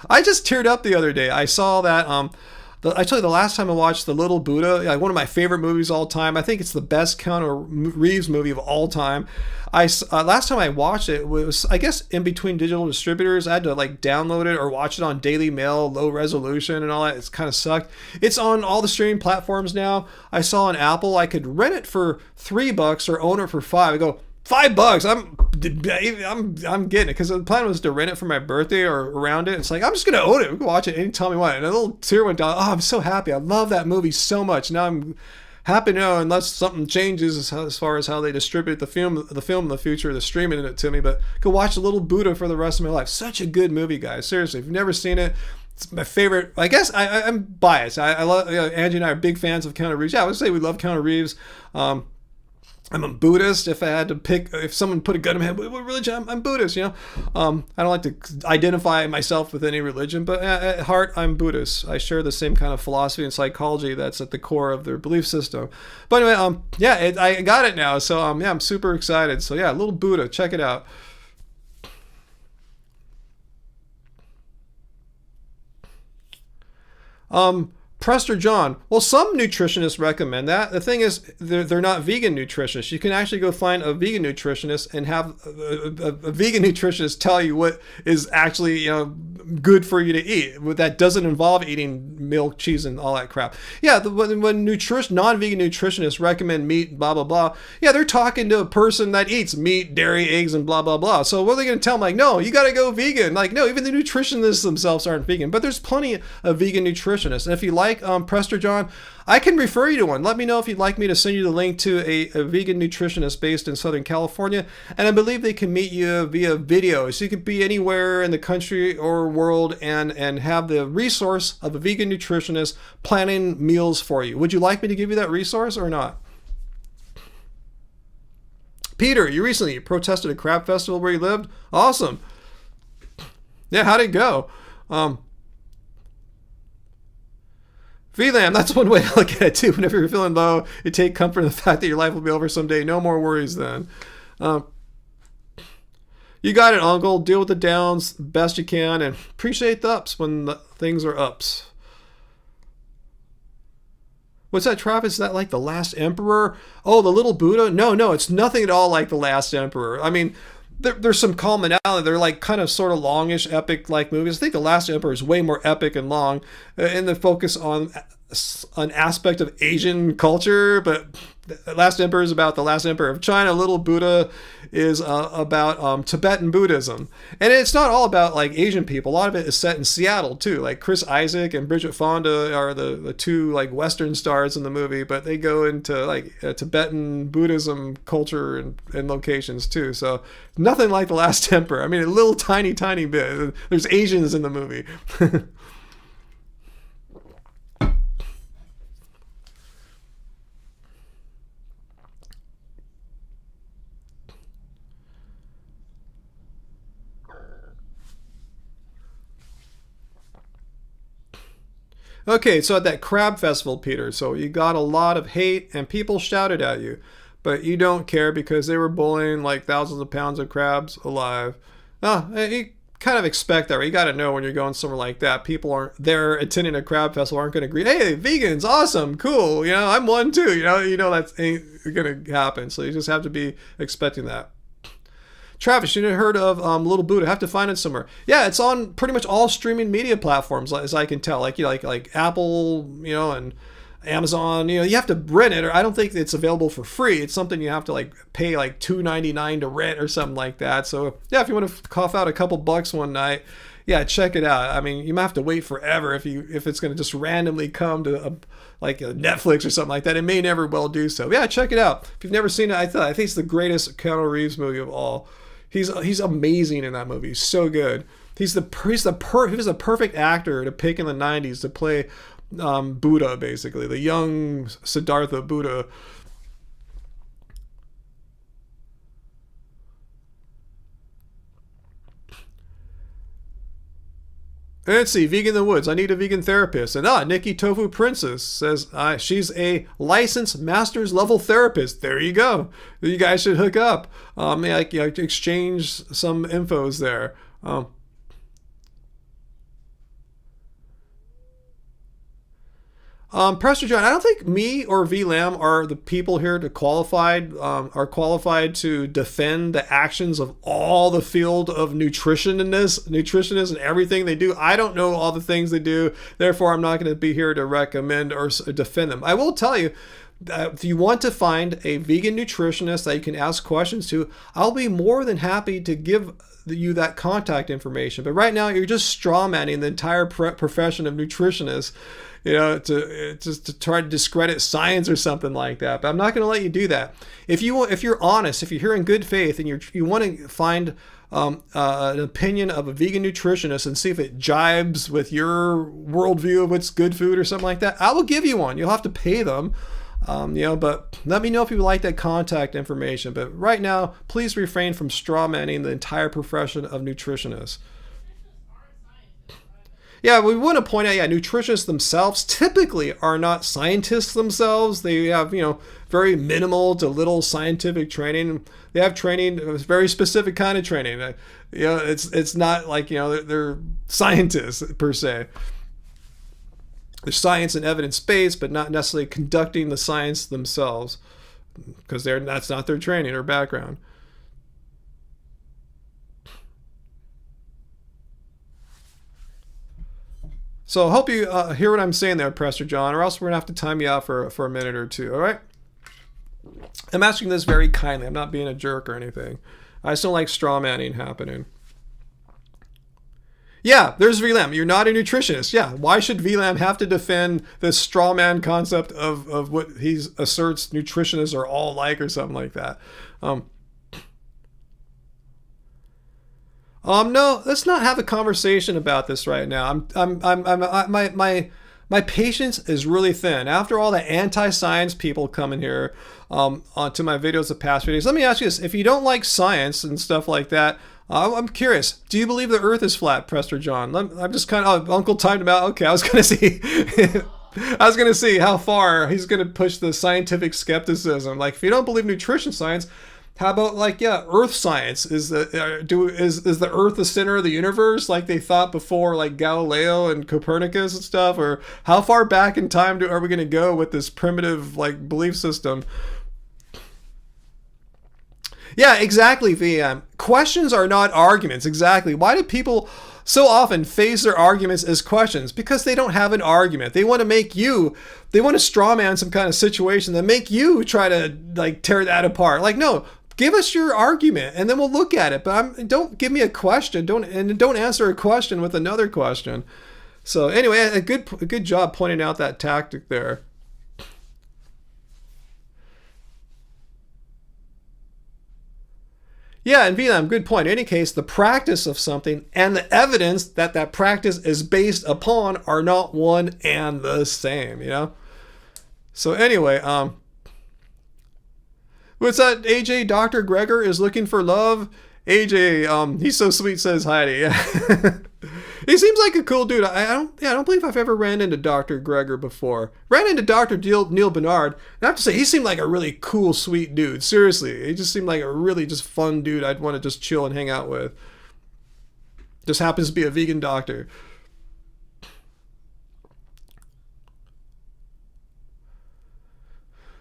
I just teared up the other day. I saw that, actually the last time I watched The Little Buddha, like one of my favorite movies of all time. I think it's the best Keanu Reeves movie of all time. Last time I watched it was, I guess, in between digital distributors. I had to like download it or watch it on Daily Mail, low resolution and all that. It's kind of sucked. It's on all the streaming platforms now. I saw on Apple I could rent it for $3 or own it for $5. I go, $5. I'm getting it because the plan was to rent it for my birthday or around it. It's like, I'm just gonna own it. We can watch it anytime we want. And a little tear went down. Oh, I'm so happy. I love that movie so much. Now I'm happy to know, unless something changes as far as how they distribute the film in the future, the streaming it to me. But go watch The Little Buddha for the rest of my life. Such a good movie, guys. Seriously, if you've never seen it, it's my favorite. I guess I'm biased. I love, you know, Angie and I are big fans of Keanu Reeves. Yeah, I would say we love Keanu Reeves. I'm a Buddhist. If I had to pick, if someone put a gun in my head, what religion? I'm Buddhist, you know. I don't like to identify myself with any religion, but at heart, I'm Buddhist. I share the same kind of philosophy and psychology that's at the core of their belief system. But anyway, yeah, I got it now. So yeah, I'm super excited. So yeah, Little Buddha, check it out. Prester John. Well, some nutritionists recommend that. The thing is, they're not vegan nutritionists. You can actually go find a vegan nutritionist and have a vegan nutritionist tell you what is actually, you know, good for you to eat. That doesn't involve eating milk, cheese, and all that crap. Yeah, when non-vegan nutritionists recommend meat, blah, blah, blah, yeah, they're talking to a person that eats meat, dairy, eggs, and blah, blah, blah. So what are they going to tell them? Like, no, you got to go vegan. Like, no, even the nutritionists themselves aren't vegan. But there's plenty of vegan nutritionists. And if you like Prester John, I can refer you to one. Let me know if you'd like me to send you the link to a vegan nutritionist based in Southern California. And I believe they can meet you via video. So you could be anywhere in the country or world and have the resource of a vegan nutritionist planning meals for you. Would you like me to give you that resource or not? Peter, you recently protested a crab festival where you lived. Awesome. Yeah, how'd it go? VLAM, that's one way to look at it too. Whenever you're feeling low, you take comfort in the fact that your life will be over someday. No more worries then. You got it, Uncle. Deal with the downs best you can and appreciate the ups when the things are ups. What's that, Travis? Is that like The Last Emperor? Oh, The Little Buddha? No, it's nothing at all like The Last Emperor. I mean, there's some commonality. They're like kind of sort of longish, epic-like movies. I think The Last Emperor is way more epic and long in the focus on an aspect of Asian culture, but The Last Emperor is about the last emperor of China. Little Buddha is about Tibetan Buddhism. And it's not all about like Asian people. A lot of it is set in Seattle too. Like Chris Isaac and Bridget Fonda are the two like Western stars in the movie, but they go into like Tibetan Buddhism culture and locations too. So nothing like The Last Emperor. I mean, a little tiny bit. There's Asians in the movie. Okay, so at that crab festival, Peter, so you got a lot of hate and people shouted at you, but you don't care because they were bullying like thousands of pounds of crabs alive. You kind of expect that, right? You got to know when you're going somewhere like that, people aren't there attending a crab festival aren't going to agree. Hey, vegans, awesome, cool. You know, I'm one too. You know that's ain't going to happen. So you just have to be expecting that. Travis, you never heard of Little Buddha? I have to find it somewhere. Yeah, it's on pretty much all streaming media platforms, as I can tell. Like Apple, and Amazon. You have to rent it, or I don't think it's available for free. It's something you have to like pay like $2.99 to rent or something like that. So yeah, if you want to cough out a couple bucks one night, yeah, check it out. I mean, you might have to wait forever if it's going to just randomly come to like a Netflix or something like that. It may never well do so. Yeah, check it out. If you've never seen it, I think it's the greatest Keanu Reeves movie of all. He's amazing in that movie. He's so good. He was the perfect actor to pick in the 90s to play Buddha, basically the young Siddhartha Buddha. Let's see, Vegan in the Woods. I need a vegan therapist. And Nikki Tofu Princess says she's a licensed master's level therapist. There you go. You guys should hook up. Exchange some infos there. Pastor John, I don't think me or VLAM are the people here to qualified to defend the actions of all the field of nutritionists and everything they do. I don't know all the things they do. Therefore, I'm not going to be here to recommend or defend them. I will tell you, if you want to find a vegan nutritionist that you can ask questions to, I'll be more than happy to give you that contact information. But right now, you're just strawmanning the entire profession of nutritionists. To try to discredit science or something like that. But I'm not going to let you do that. If you're honest, if you're here in good faith, and you want to find an opinion of a vegan nutritionist and see if it jibes with your worldview of what's good food or something like that, I will give you one. You'll have to pay them. But let me know if you would like that contact information. But right now, please refrain from strawmanning the entire profession of nutritionists. Yeah, we want to point out, nutritionists themselves typically are not scientists themselves. They have, very minimal to little scientific training. They have training, a very specific kind of training. It's not like, they're scientists per se. They're science and evidence-based, but not necessarily conducting the science themselves, because that's not their training or background. So I hope you hear what I'm saying there, Pastor John, or else we're going to have to time you out for a minute or two, all right? I'm asking this very kindly. I'm not being a jerk or anything. I just don't like straw manning happening. Yeah, there's VLAM. You're not a nutritionist. Yeah, why should VLAM have to defend this straw man concept of what he asserts nutritionists are all like or something like that? No, let's not have a conversation about this right now. My patience is really thin. After all the anti-science people coming here onto my videos the past few days, let me ask you this: if you don't like science and stuff like that, I'm curious. Do you believe the Earth is flat, Pastor John? I'm just kind of Uncle timed him out. Okay, I was gonna see. I was gonna see how far he's gonna push the scientific skepticism. Like, if you don't believe nutrition science, how about Earth science? Is the Earth the center of the universe like they thought before, like Galileo and Copernicus and stuff? Or how far back in time are we going to go with this primitive belief system? Yeah, exactly, VM. Questions are not arguments. Exactly. Why do people so often face their arguments as questions? Because they don't have an argument. They want to strawman some kind of situation that make you try to tear that apart. No. Give us your argument, and then we'll look at it. But don't give me a question. Don't answer a question with another question. So anyway, a good job pointing out that tactic there. Yeah, and Vietnam, good point. In any case, the practice of something and the evidence that practice is based upon are not one and the same. So anyway, what's that? AJ, Dr. Gregor is looking for love. AJ, he's so sweet, says Heidi. He seems like a cool dude. I don't believe I've ever ran into Dr. Greger before. Ran into Dr. Neil Bernard, and I have to say, he seemed like a really cool, sweet dude. Seriously, he just seemed like a really just fun dude I'd want to just chill and hang out with. Just happens to be a vegan doctor.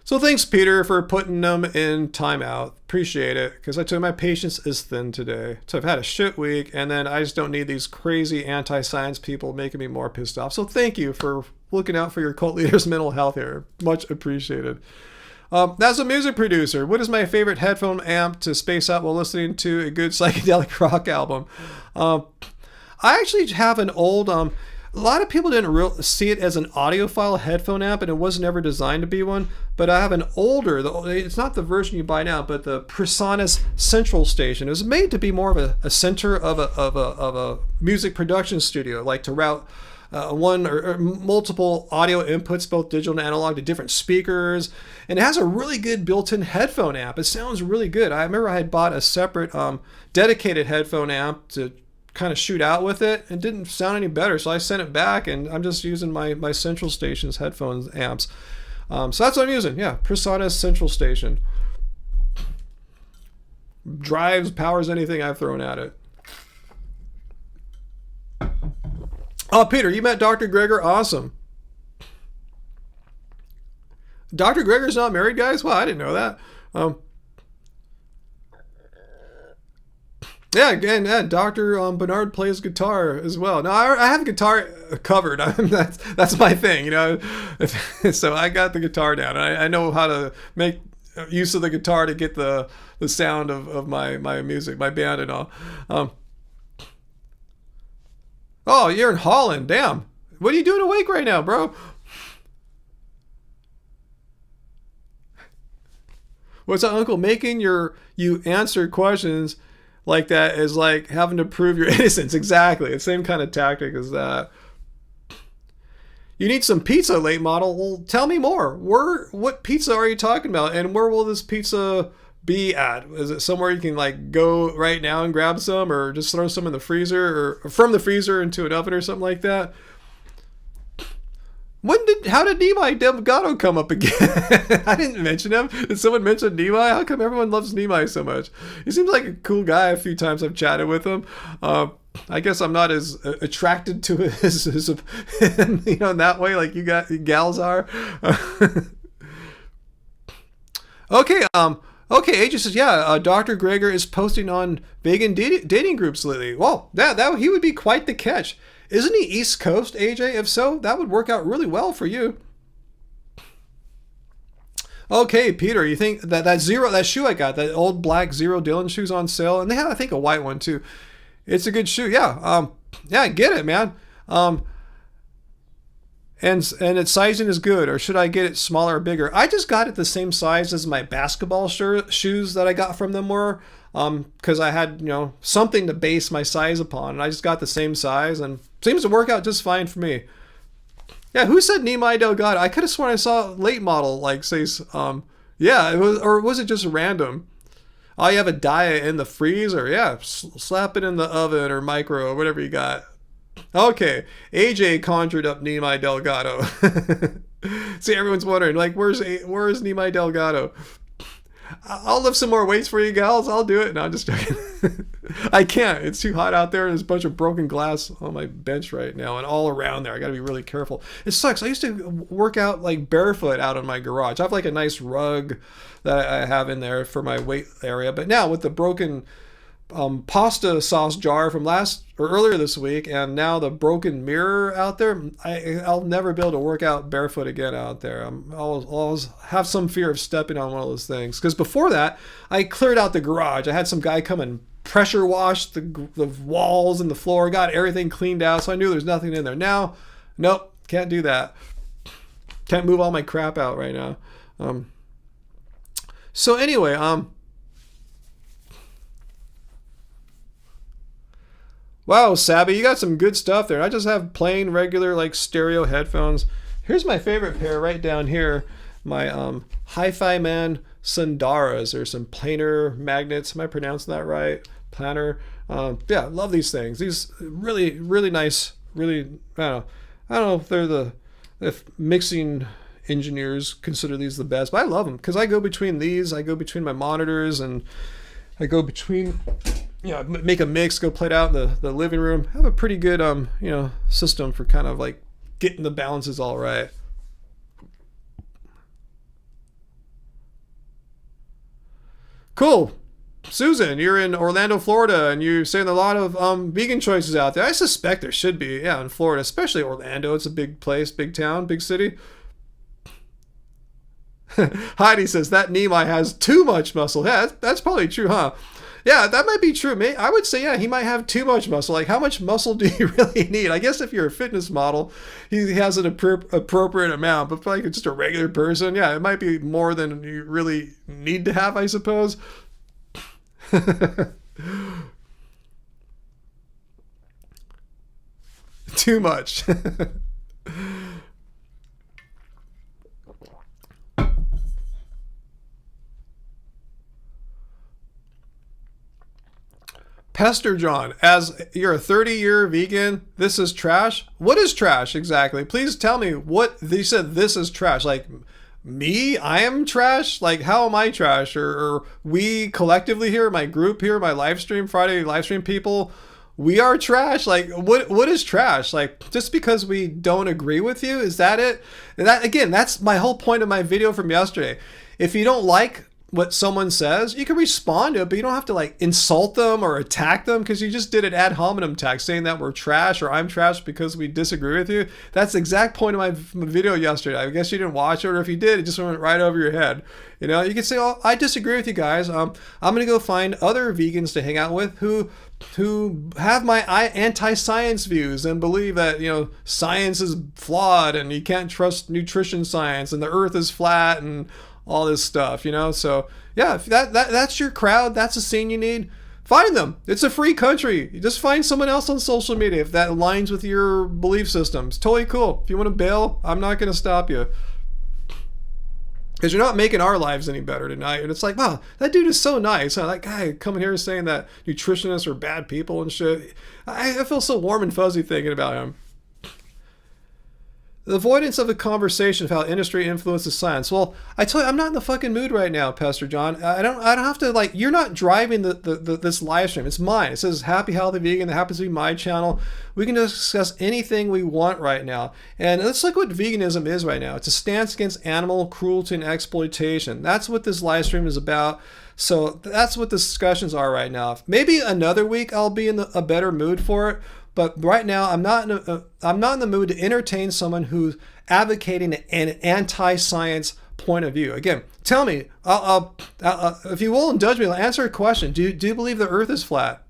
So thanks, Peter, for putting them in timeout. Appreciate it, because I told my patience is thin today. So I've had a shit week, and then I just don't need these crazy anti-science people making me more pissed off. So thank you for looking out for your cult leader's mental health here. Much appreciated. As a music producer, what is my favorite headphone amp to space out while listening to a good psychedelic rock album? I actually have an old... A lot of people didn't see it as an audiophile headphone amp, and it was never designed to be one. But I have an older, it's not the version you buy now, but the PreSonus Central Station. It was made to be more of a center of a music production studio, like to route one or multiple audio inputs, both digital and analog, to different speakers. And it has a really good built-in headphone amp. It sounds really good. I remember I had bought a separate dedicated headphone amp to kind of shoot out with it. It didn't sound any better, so I sent it back, and I'm just using my Central Station's headphones amps. So that's what I'm using. Yeah, PreSonus Central Station. Drives, powers anything I've thrown at it. Oh, Peter, you met Dr. Greger? Awesome. Dr. Greger's not married, guys? Well, I didn't know that. Yeah, again, yeah, Dr. Bernard plays guitar as well. No, I have a guitar covered. That's my thing, you know. So I got the guitar down. I know how to make use of the guitar to get the sound of my music, my band and all. Oh, you're in Holland. Damn. What are you doing awake right now, bro? What's that, Uncle? Making you answer questions like that is like having to prove your innocence. Exactly. The same kind of tactic as that. You need some pizza, late model. Well, tell me more. What pizza are you talking about? And where will this pizza be at? Is it somewhere you can like go right now and grab some, or just throw some in the freezer, or from the freezer into an oven or something like that? How did Nimai Delgado come up again? I didn't mention him. Did someone mention Nimai? How come everyone loves Nimai so much? He seems like a cool guy. A few times I've chatted with him. I guess I'm not as attracted to his you know, in that way like you gals are. Okay, AJ says, yeah, Dr. Greger is posting on vegan dating groups lately. Well, that he would be quite the catch. Isn't he East Coast, AJ? If so, that would work out really well for you. Okay, Peter, you think that shoe I got, that old black Zero Dylan shoe's on sale, and they have, I think, a white one too. It's a good shoe, yeah. Yeah, get it, man. And its sizing is good, or should I get it smaller or bigger? I just got it the same size as my basketball shoes that I got from them were, because I had, you know, something to base my size upon, and I just got the same size, and seems to work out just fine for me. Yeah, who said Nimai Delgado? I could have sworn I saw late model like say, yeah, it was, or was it just random? Oh, you have a diet in the freezer? Yeah, slap it in the oven or micro or whatever you got. Okay, AJ conjured up Nimai Delgado. See, everyone's wondering, like, where's Nimai Delgado? I'll lift some more weights for you gals. I'll do it. No, I'm just joking. I can't. It's too hot out there. There's a bunch of broken glass on my bench right now and all around there. I got to be really careful. It sucks. I used to work out like barefoot out in my garage. I have like a nice rug that I have in there for my weight area. But now with the broken pasta sauce jar from earlier this week, and now the broken mirror out there, I'll never be able to work out barefoot again out there. I'll always have some fear of stepping on one of those things, because before that I cleared out the garage. I had some guy come and pressure wash the walls and the floor, got everything cleaned out, so I knew there's nothing in there. Now, nope, can't do that. Can't move all my crap out right now. So anyway, wow, Sabby, you got some good stuff there. I just have plain, regular, like, stereo headphones. Here's my favorite pair right down here. My Hi-Fi Man Sundaras. There's some planar magnets. Am I pronouncing that right? planner. Yeah, love these things. These really, really nice, really, I don't know if they're if mixing engineers consider these the best, but I love them because I go between these, I go between my monitors, and I go between, make a mix, go play it out in the living room. I have a pretty good, system for kind of like getting the balances all right. Cool. Susan, you're in Orlando, Florida, and you're saying a lot of vegan choices out there. I suspect there should be, in Florida, especially Orlando. It's a big place, big town, big city. Heidi says that Nehemiah has too much muscle. Yeah, that's probably true, huh? Yeah, that might be true. I would say, yeah, he might have too much muscle. Like, how much muscle do you really need? I guess if you're a fitness model, he has an appropriate amount. But for like just a regular person, yeah, it might be more than you really need to have, I suppose. Too much. Pester John, as you're a 30-year vegan, this is trash? What is trash exactly? Please tell me what they said. This is trash. Like, me? I am trash? Like, how am I trash? Or we collectively here, my group here, my Friday live stream people, we are trash? Like, what is trash? Like, just because we don't agree with you? Is that it? And that, again, that's my whole point of my video from yesterday. If you don't like what someone says, you can respond to it, but you don't have to like insult them or attack them because you just did an ad hominem tag saying that we're trash or I'm trash because we disagree with you. That's the exact point of my video yesterday. I guess you didn't watch it, or if you did, it just went right over your head. You can say, oh, I disagree with you guys. I'm going to go find other vegans to hang out with who have my anti-science views and believe that, science is flawed and you can't trust nutrition science and the earth is flat and all this stuff, so yeah, if that's your crowd, that's a scene you need, find them. It's a free country. You just find someone else on social media if that aligns with your belief systems. Totally cool. If you want to bail, I'm not going to stop you, because you're not making our lives any better tonight. And it's like, wow, that dude is so nice, huh? That guy coming here saying that nutritionists are bad people and shit. I feel so warm and fuzzy thinking about him. The avoidance of a conversation of how industry influences science. Well, I tell you, I'm not in the fucking mood right now, Pastor John. I don't have to, like, you're not driving this live stream. It's mine. It says Happy Healthy Vegan. That happens to be my channel. We can discuss anything we want right now. And let's look what veganism is right now. It's a stance against animal cruelty and exploitation. That's what this live stream is about. So that's what the discussions are right now. Maybe another week I'll be in a better mood for it. But right now, I'm not in the mood to entertain someone who's advocating an anti-science point of view. Again, tell me, if you will indulge me, I'll answer a question. Do you believe the Earth is flat?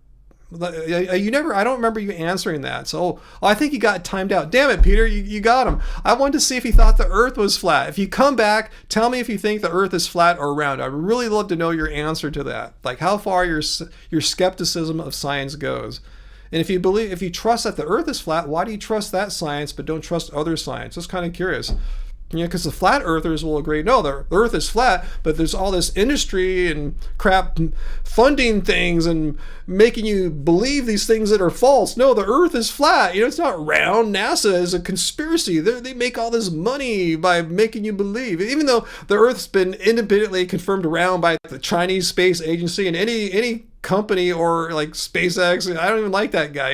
I don't remember you answering that. So I think you got timed out. Damn it, Peter, you got him. I wanted to see if he thought the Earth was flat. If you come back, tell me if you think the Earth is flat or round. I'd really love to know your answer to that. Like how far your skepticism of science goes. And if you trust that the Earth is flat, why do you trust that science but don't trust other science? Just kind of curious. Because the flat earthers will agree, no, the Earth is flat, but there's all this industry and crap funding things and making you believe these things that are false. No, the Earth is flat. It's not round. NASA is a conspiracy. They make all this money by making you believe, even though the Earth's been independently confirmed round by the Chinese Space Agency and any company or like SpaceX. I don't even like that guy.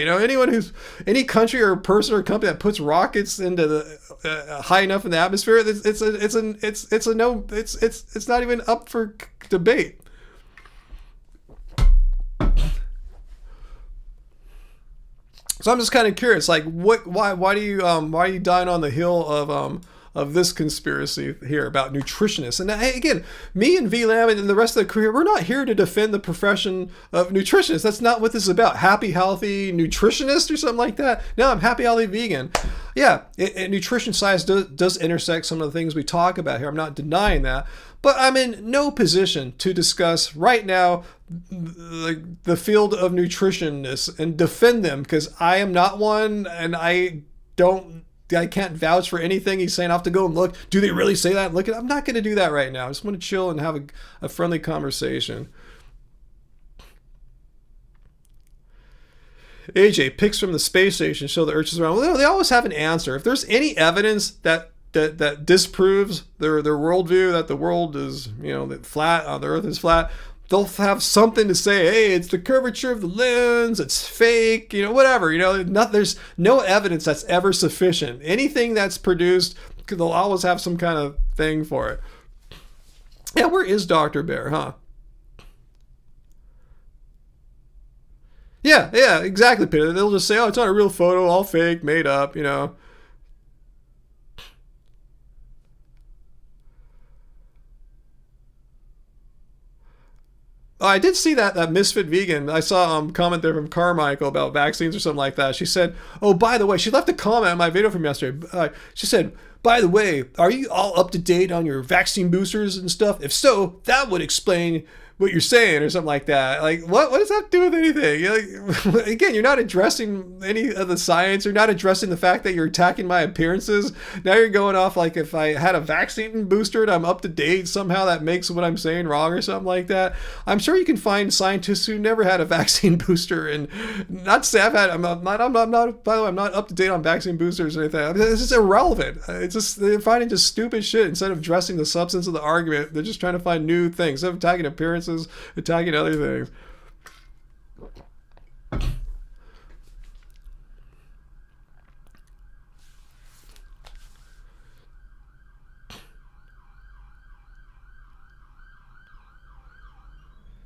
Any country or person or company that puts rockets into the high enough in the atmosphere, it's not even up for debate. So I'm just kind of curious, like, why are you dying on the hill of this conspiracy here about nutritionists? And hey, again, me and VLAM and the rest of the crew, we're not here to defend the profession of nutritionists. That's not what this is about. Happy, healthy nutritionist or something like that. No, I'm happy, healthy vegan. Yeah, nutrition science does intersect some of the things we talk about here. I'm not denying that. But I'm in no position to discuss right now the field of nutritionists and defend them, because I am not one, and I can't vouch for anything he's saying. I have to go and look. Do they really say that? Look, I'm not going to do that right now. I just want to chill and have a friendly conversation. AJ, pics from the space station show the Earth is around. Well, they always have an answer. If there's any evidence that disproves their worldview, that the world is, that flat, the Earth is flat, they'll have something to say. Hey, it's the curvature of the lens. It's fake. Whatever. There's no evidence that's ever sufficient. Anything that's produced, they'll always have some kind of thing for it. Yeah, where is Dr. Bear, huh? Yeah, exactly, Peter. They'll just say, oh, it's not a real photo, all fake, made up, Oh, I did see that Misfit Vegan. I saw a comment there from Carmichael about vaccines or something like that. She said, oh, by the way, she left a comment on my video from yesterday. She said, by the way, are you all up to date on your vaccine boosters and stuff? If so, that would explain what you're saying or something like that. Like, what does that do with anything? Again, you're not addressing any of the science. You're not addressing the fact that you're attacking my appearances. Now you're going off like if I had a vaccine booster and I'm up to date, somehow that makes what I'm saying wrong or something like that. I'm sure you can find scientists who never had a vaccine booster, and not say I'm not, by the way, I'm not up to date on vaccine boosters or anything. This is irrelevant. It's just, they're finding just stupid shit. Instead of addressing the substance of the argument, they're just trying to find new things. Instead of attacking appearances, attacking other things.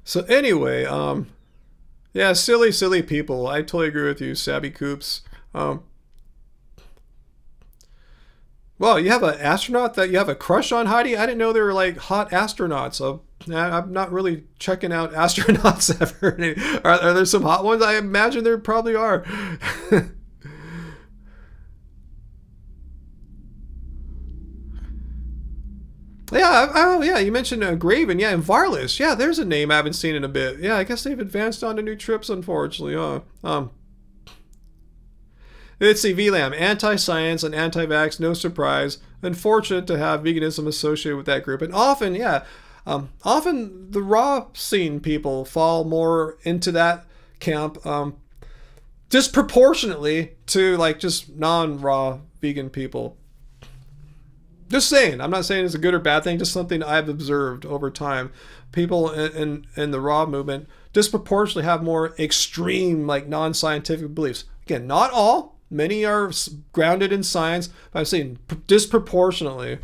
So anyway, yeah, silly people. I totally agree with you, Sabby Coops. Well, you have an astronaut that you have a crush on, Heidi? I didn't know they were like hot astronauts. I'm not really checking out astronauts ever. Are there some hot ones? I imagine there probably are. Yeah, you mentioned Graven. Yeah, and Varlas. Yeah, there's a name I haven't seen in a bit. Yeah, I guess they've advanced on to new trips, unfortunately. Let's see, VLAM, anti-science and anti-vax, no surprise. Unfortunate to have veganism associated with that group. And often, often the raw scene people fall more into that camp disproportionately to like just non-raw vegan people. Just saying. I'm not saying it's a good or bad thing, just something I've observed over time. People in the raw movement disproportionately have more extreme, like non-scientific beliefs. Again, not all. Many are grounded in science, but I'm saying disproportionately.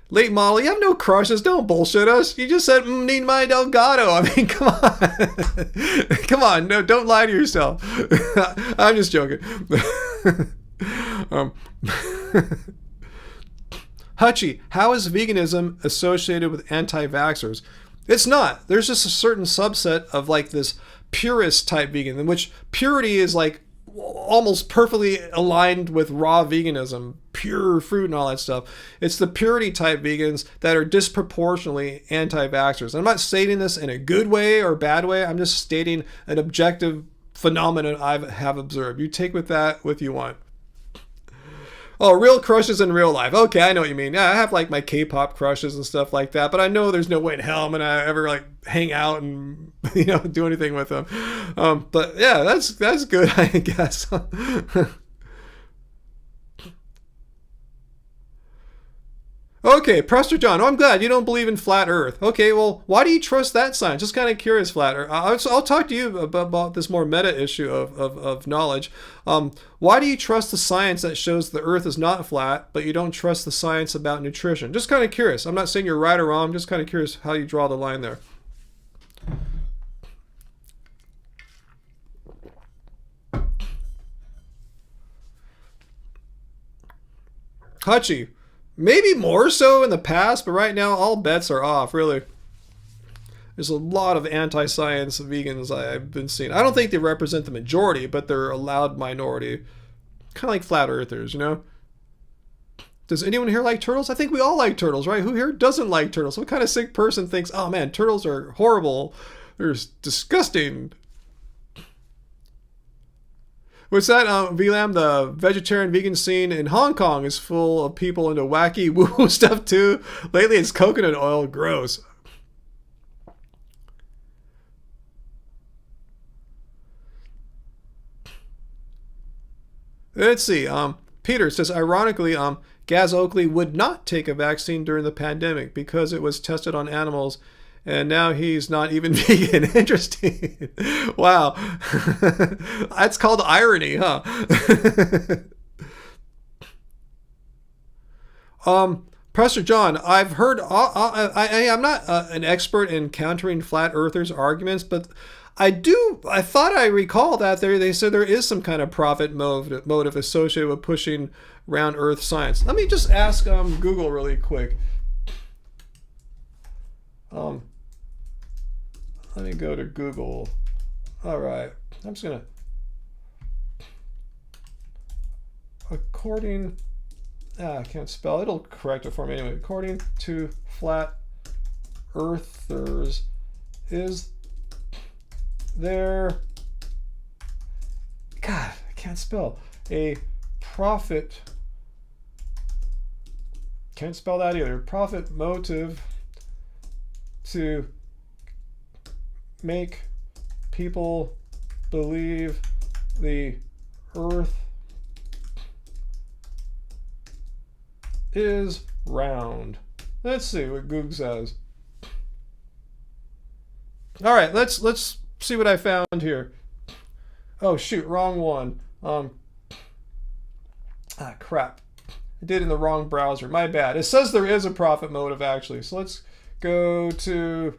Late model, you have no crushes. Don't bullshit us. You just said, need my Delgado. I mean, come on. Come on. No, don't lie to yourself. I'm just joking. Hutchie, how is veganism associated with anti-vaxxers? It's not. There's just a certain subset of like this purist type vegan, in which purity is like almost perfectly aligned with raw veganism, pure fruit and all that stuff. It's the purity type vegans that are disproportionately anti-vaxxers. I'm not stating this in a good way or bad way. I'm just stating an objective phenomenon I have observed. You take with that what you want. Oh, real crushes in real life. Okay, I know what you mean. Yeah, I have like my K-pop crushes and stuff like that, but I know there's no way in hell I'm gonna ever like hang out and do anything with them. But yeah, that's good, I guess. Okay, Prester John. Oh, I'm glad you don't believe in flat Earth. Okay, well, why do you trust that science? Just kind of curious, flat Earth. I'll talk to you about this more meta issue of knowledge. Why do you trust the science that shows the Earth is not flat, but you don't trust the science about nutrition? Just kind of curious. I'm not saying you're right or wrong. I'm just kind of curious how you draw the line there. Hutchie. Maybe more so in the past, but right now all bets are off, really. There's a lot of anti-science vegans I've been seeing. I don't think they represent the majority, but they're a loud minority. Kind of like flat earthers, Does anyone here like turtles? I think we all like turtles, right? Who here doesn't like turtles? What kind of sick person thinks, oh man, turtles are horrible. They're disgusting. What's that, VLAM? The vegetarian vegan scene in Hong Kong is full of people into wacky woo-woo stuff too. Lately it's coconut oil. Gross. Let's see. Peter says, ironically, Gaz Oakley would not take a vaccine during the pandemic because it was tested on animals, and now he's not even vegan. Interesting. Wow. That's called irony, huh? Prester John, I've heard, I'm not an expert in countering flat earthers' arguments, but I thought I recall that they said there is some kind of profit motive associated with pushing round earth science. Let me just ask Google really quick. Let me go to Google. All right, I'm just gonna, I can't spell, it'll correct it for me anyway. According to flat earthers, is there, God, I can't spell, a profit, can't spell that either, profit motive to make people believe the earth is round. Let's see what Google says. All right, let's see what I found here. Oh shoot, wrong one. Crap. I did in the wrong browser. My bad. It says there is a profit motive actually. So let's go to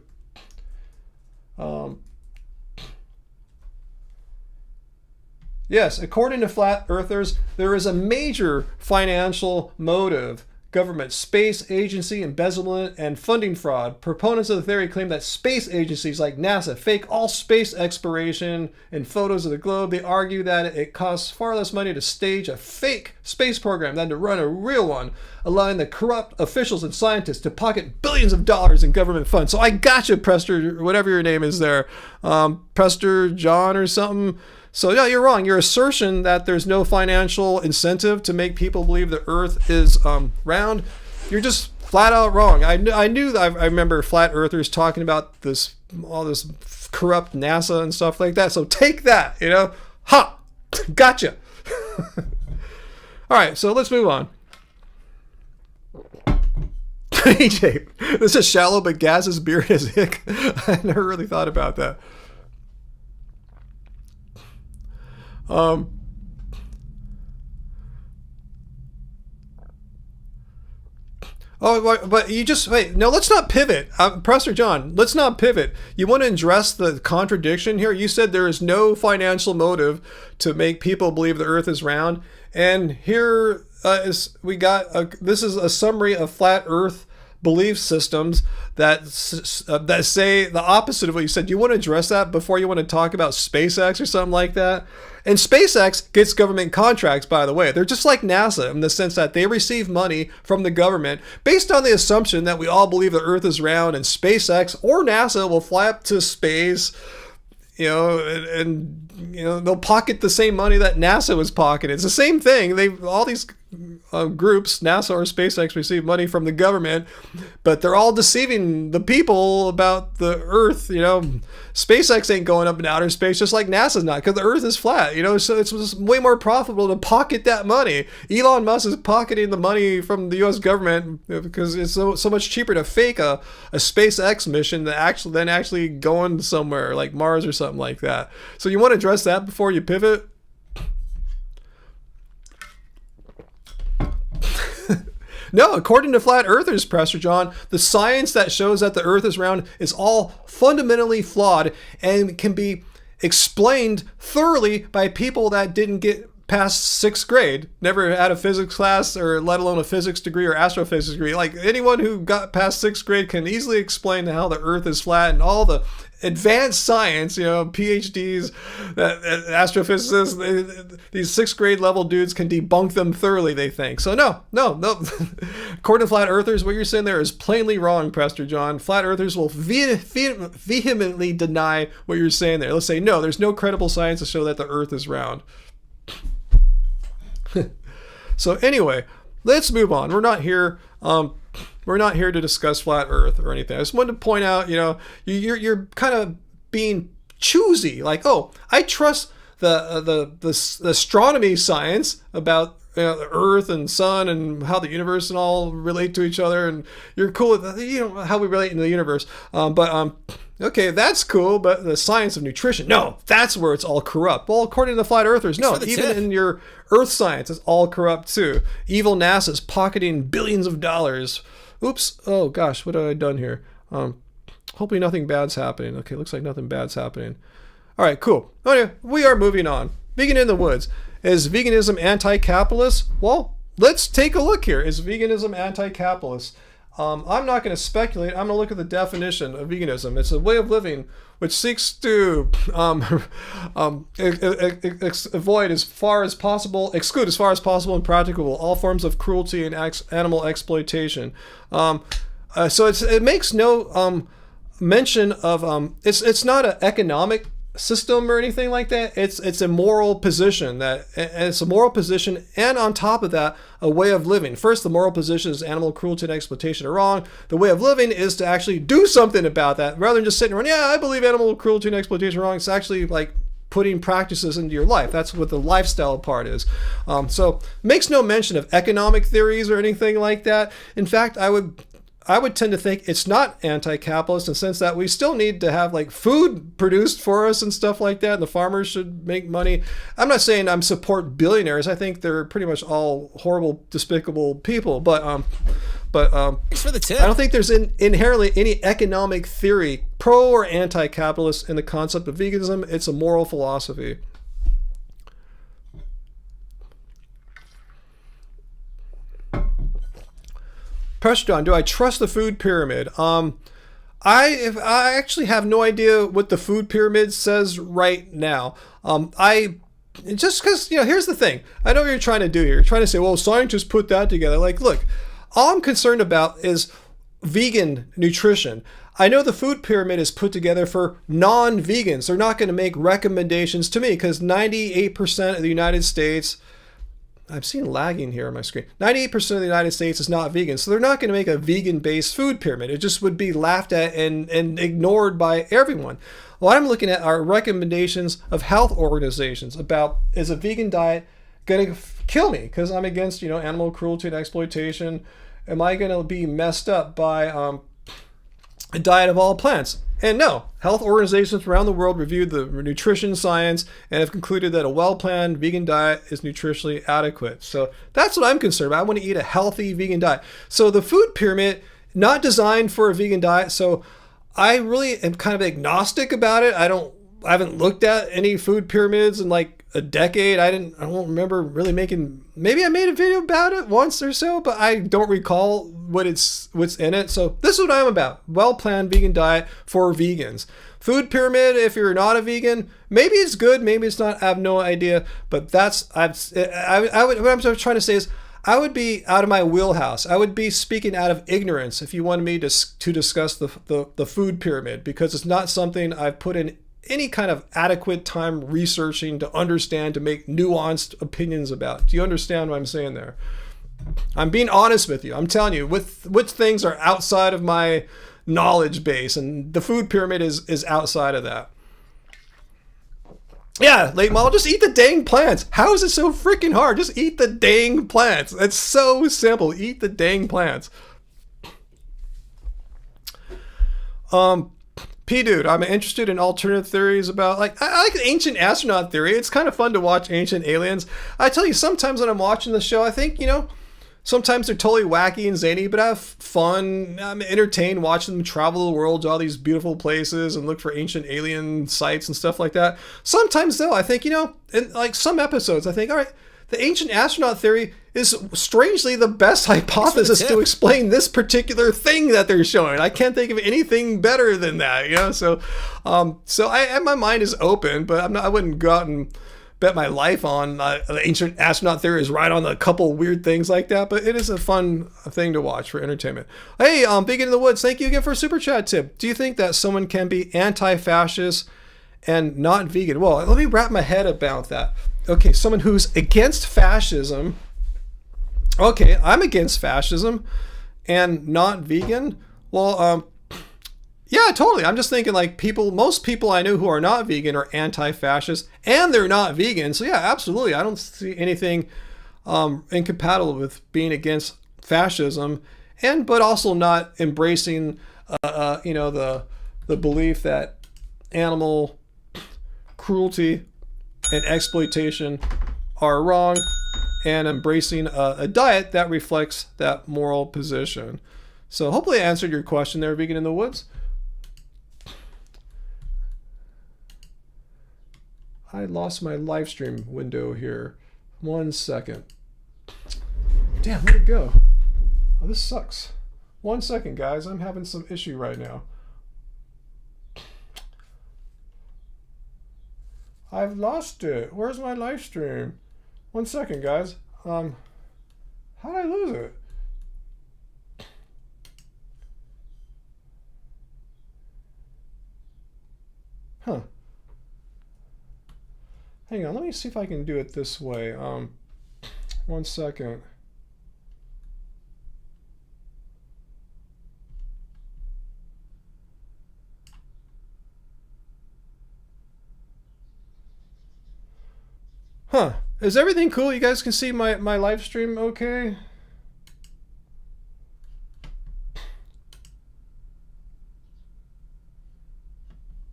yes, according to flat earthers, there is a major financial motive. Government, space agency, embezzlement, and funding fraud. Proponents of the theory claim that space agencies like NASA fake all space exploration and photos of the globe. They argue that it costs far less money to stage a fake space program than to run a real one, allowing the corrupt officials and scientists to pocket billions of dollars in government funds. So I gotcha, Prester, whatever your name is there. Prester John or something. So yeah, you're wrong. Your assertion that there's no financial incentive to make people believe the Earth is round, you're just flat out wrong. I remember flat earthers talking about all this corrupt NASA and stuff like that. So take that, ha, gotcha. All right, so let's move on. AJ, this is shallow, but Gaz's beard is hick. I never really thought about that. But you just wait. No, let's not pivot, Prester John. Let's not pivot. You want to address the contradiction here. You said there is no financial motive to make people believe the Earth is round, and here this is a summary of flat Earth belief systems that say the opposite of what you said. You want to address that before you want to talk about SpaceX or something like that? And SpaceX gets government contracts, by the way. They're just like NASA in the sense that they receive money from the government based on the assumption that we all believe the Earth is round, and SpaceX or NASA will fly up to space, and they'll pocket the same money that NASA was pocketing. It's the same thing. All these groups, NASA or SpaceX, receive money from the government, but they're all deceiving the people about the Earth. SpaceX ain't going up in outer space, just like NASA's not, because the Earth is flat. So it's just way more profitable to pocket that money. Elon Musk is pocketing the money from the U.S. government because it's so much cheaper to fake a SpaceX mission than actually going somewhere like Mars or something like that. So you want to address that before you pivot? No, according to flat earthers, Prester John, the science that shows that the Earth is round is all fundamentally flawed and can be explained thoroughly by people that didn't get past 6th grade, never had a physics class or let alone a physics degree or astrophysics degree. Like anyone who got past 6th grade can easily explain how the Earth is flat, and all the advanced science, PhDs, astrophysicists, these 6th grade level dudes can debunk them thoroughly, they think. So no. According to flat earthers, what you're saying there is plainly wrong, Prester John. Flat earthers will vehemently deny what you're saying there. Let's say, no, there's no credible science to show that the Earth is round. So anyway, let's move on. We're not here to discuss flat Earth or anything. I just wanted to point out, you're kind of being choosy. Like, oh, I trust the astronomy science about the Earth and Sun and how the universe and all relate to each other, and you're cool with how we relate in the universe. Okay, that's cool, but the science of nutrition, no, that's where it's all corrupt. Well, according to the flat earthers, no, even in your Earth science, it's all corrupt too. Evil NASA's pocketing billions of dollars. Oops. Oh gosh, what have I done here? Hopefully nothing bad's happening. Okay, looks like nothing bad's happening. All right, cool. Anyway, we are moving on. Vegan in the Woods. Is veganism anti-capitalist? Well, let's take a look here. Is veganism anti-capitalist? I'm not going to speculate. I'm going to look at the definition of veganism. It's a way of living which seeks to exclude as far as possible and practicable all forms of cruelty and animal exploitation. So it makes no mention of it's not an economic system or anything like that. It's a moral position and on top of that, a way of living. First, the moral position is animal cruelty and exploitation are wrong. The way of living is to actually do something about that rather than just sitting around, I believe animal cruelty and exploitation are wrong. It's actually like putting practices into your life. That's what the lifestyle part is. So makes no mention of economic theories or anything like that. In fact, I would tend to think it's not anti-capitalist in the sense that we still need to have like food produced for us and stuff like that, and the farmers should make money. I'm not saying I'm support billionaires. I think they're pretty much all horrible, despicable people. But Thanks for the tip. I don't think there's inherently any economic theory, pro or anti-capitalist, in the concept of veganism. It's a moral philosophy. Pressure John, do I trust the food pyramid? I actually have no idea what the food pyramid says right now. Just because, here's the thing. I know what you're trying to do here. You're trying to say, well, scientists put that together. Like, look, all I'm concerned about is vegan nutrition. I know the food pyramid is put together for non-vegans. They're not going to make recommendations to me because 98% of the United States, I'm seeing lagging here on my screen. 98% of the United States is not vegan, so they're not going to make a vegan-based food pyramid. It just would be laughed at and ignored by everyone. What I'm looking at are recommendations of health organizations about, is a vegan diet going to kill me because I'm against, animal cruelty and exploitation? Am I going to be messed up by a diet of all plants? And no, health organizations around the world reviewed the nutrition science and have concluded that a well-planned vegan diet is nutritionally adequate. So that's what I'm concerned about. I want to eat a healthy vegan diet. So the food pyramid, not designed for a vegan diet. So I really am kind of agnostic about it. I haven't looked at any food pyramids in like a decade. I won't remember really maybe I made a video about it once or so, but I don't recall what's in it. So this is what I'm about. Well-planned vegan diet for vegans. Food pyramid, if you're not a vegan, maybe it's good, maybe it's not, I have no idea. But what I'm trying to say is I would be out of my wheelhouse. I would be speaking out of ignorance if you wanted me to discuss the food pyramid, because it's not something I've put in any kind of adequate time researching to understand, to make nuanced opinions about. Do you understand what I'm saying there? I'm being honest with you. I'm telling you, which things are outside of my knowledge base, and the food pyramid is outside of that. Yeah, late model, just eat the dang plants. How is it so freaking hard? Just eat the dang plants. It's so simple. Eat the dang plants. P-Dude, I'm interested in alternative theories about, I like the ancient astronaut theory. It's kind of fun to watch Ancient Aliens. I tell you, sometimes when I'm watching the show, I think, sometimes they're totally wacky and zany, but I have fun. I'm entertained watching them travel the world to all these beautiful places and look for ancient alien sites and stuff like that. Sometimes, though, I think, in like some episodes, I think, all right, the ancient astronaut theory is strangely the best hypothesis to explain this particular thing that they're showing. I can't think of anything better than that, So my mind is open, but I wouldn't go out and bet my life on the ancient astronaut theory is right on a couple weird things like that. But it is a fun thing to watch for entertainment. Hey, Big in the Woods, thank you again for a super chat tip. Do you think that someone can be anti-fascist and not vegan? Well, let me wrap my head about that. Okay, someone who's against fascism. Okay, I'm against fascism and not vegan. Well, Yeah, totally. I'm just thinking like most people I know who are not vegan are anti-fascist, and they're not vegan. So yeah, absolutely. I don't see anything incompatible with being against fascism, but also not embracing, the belief that animal cruelty and exploitation are wrong, and embracing a diet that reflects that moral position. So hopefully I answered your question there, Vegan in the Woods. I lost my live stream window here. 1 second. Damn, where'd it go? Oh, this sucks. 1 second, guys. I'm having some issue right now. I've lost it. Where's my live stream? 1 second, guys. How did I lose it? Huh. Hang on, let me see if I can do it this way. 1 second. Huh. Is everything cool? You guys can see my live stream okay?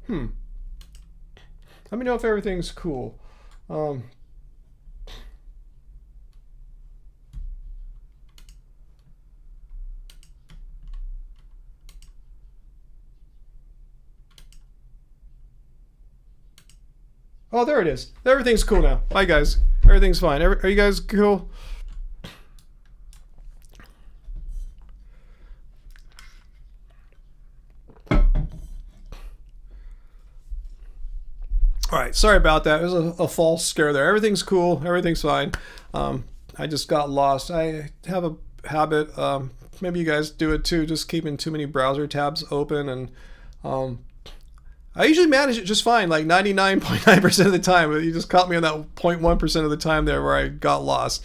Let me know if everything's cool. Oh, there it is. Everything's cool now. Bye, guys. Everything's fine. Are you guys cool? All right, sorry about that. It was a false scare there. Everything's cool. Everything's fine. I just got lost. I have a habit, maybe you guys do it too, just keeping too many browser tabs open, and I usually manage it just fine, like 99.9% of the time. But you just caught me on that 0.1% of the time there where I got lost.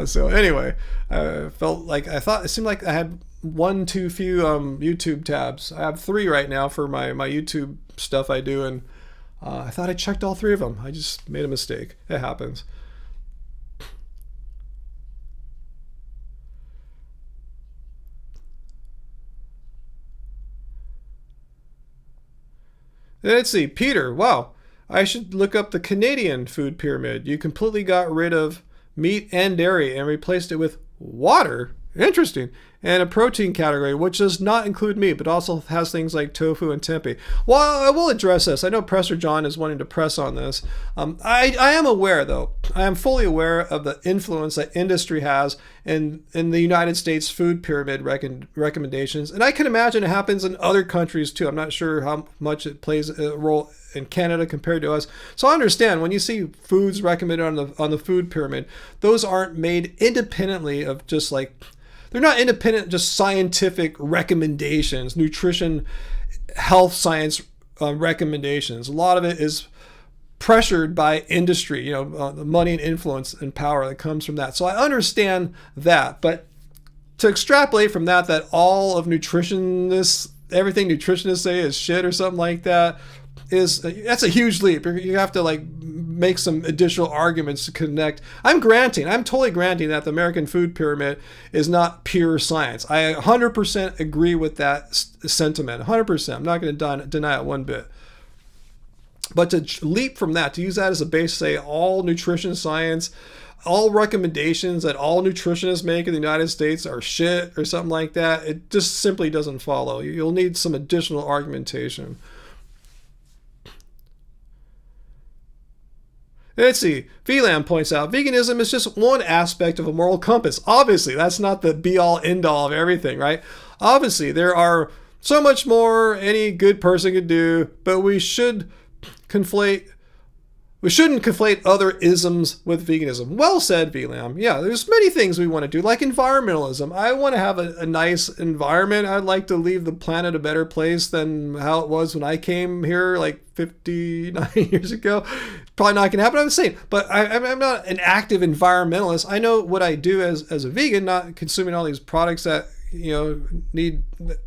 So anyway, I thought it seemed like I had one too few YouTube tabs. I have 3 right now for my YouTube stuff I do, and I thought I checked all 3 of them. I just made a mistake. It happens. Let's see, Peter. Wow, I should look up the Canadian food pyramid. You completely got rid of meat and dairy and replaced it with water. Interesting. And a protein category, which does not include meat, but also has things like tofu and tempeh. Well, I will address this. I know Presser John is wanting to press on this. I am aware, though. I am fully aware of the influence that industry has in the United States food pyramid recommendations. And I can imagine it happens in other countries, too. I'm not sure how much it plays a role in Canada compared to us. So I understand when you see foods recommended on the food pyramid, those aren't made independently of just like... They're not independent, just scientific recommendations, nutrition, health science recommendations. A lot of it is pressured by industry, the money and influence and power that comes from that. So I understand that. But to extrapolate from that all of nutritionists, everything nutritionists say is shit or something like that, that's a huge leap. You have to make some additional arguments to connect. I'm totally granting that the American food pyramid is not pure science. I 100% agree with that sentiment. 100%. I'm not going to deny it one bit. But to leap from that, to use that as a base, say all nutrition science, all recommendations that all nutritionists make in the United States are shit or something like that, it just simply doesn't follow. You'll need some additional argumentation. Let's see. VLAM points out, veganism is just one aspect of a moral compass. Obviously, that's not the be-all, end-all of everything, right? Obviously, there are so much more any good person could do, but we shouldn't conflate other isms with veganism. Well said, VLAM. Yeah, there's many things we want to do, like environmentalism. I want to have a nice environment. I'd like to leave the planet a better place than how it was when I came here like 59 years ago. Probably not going to happen, I'm saying. But I'm not an active environmentalist. I know what I do as a vegan, not consuming all these products that need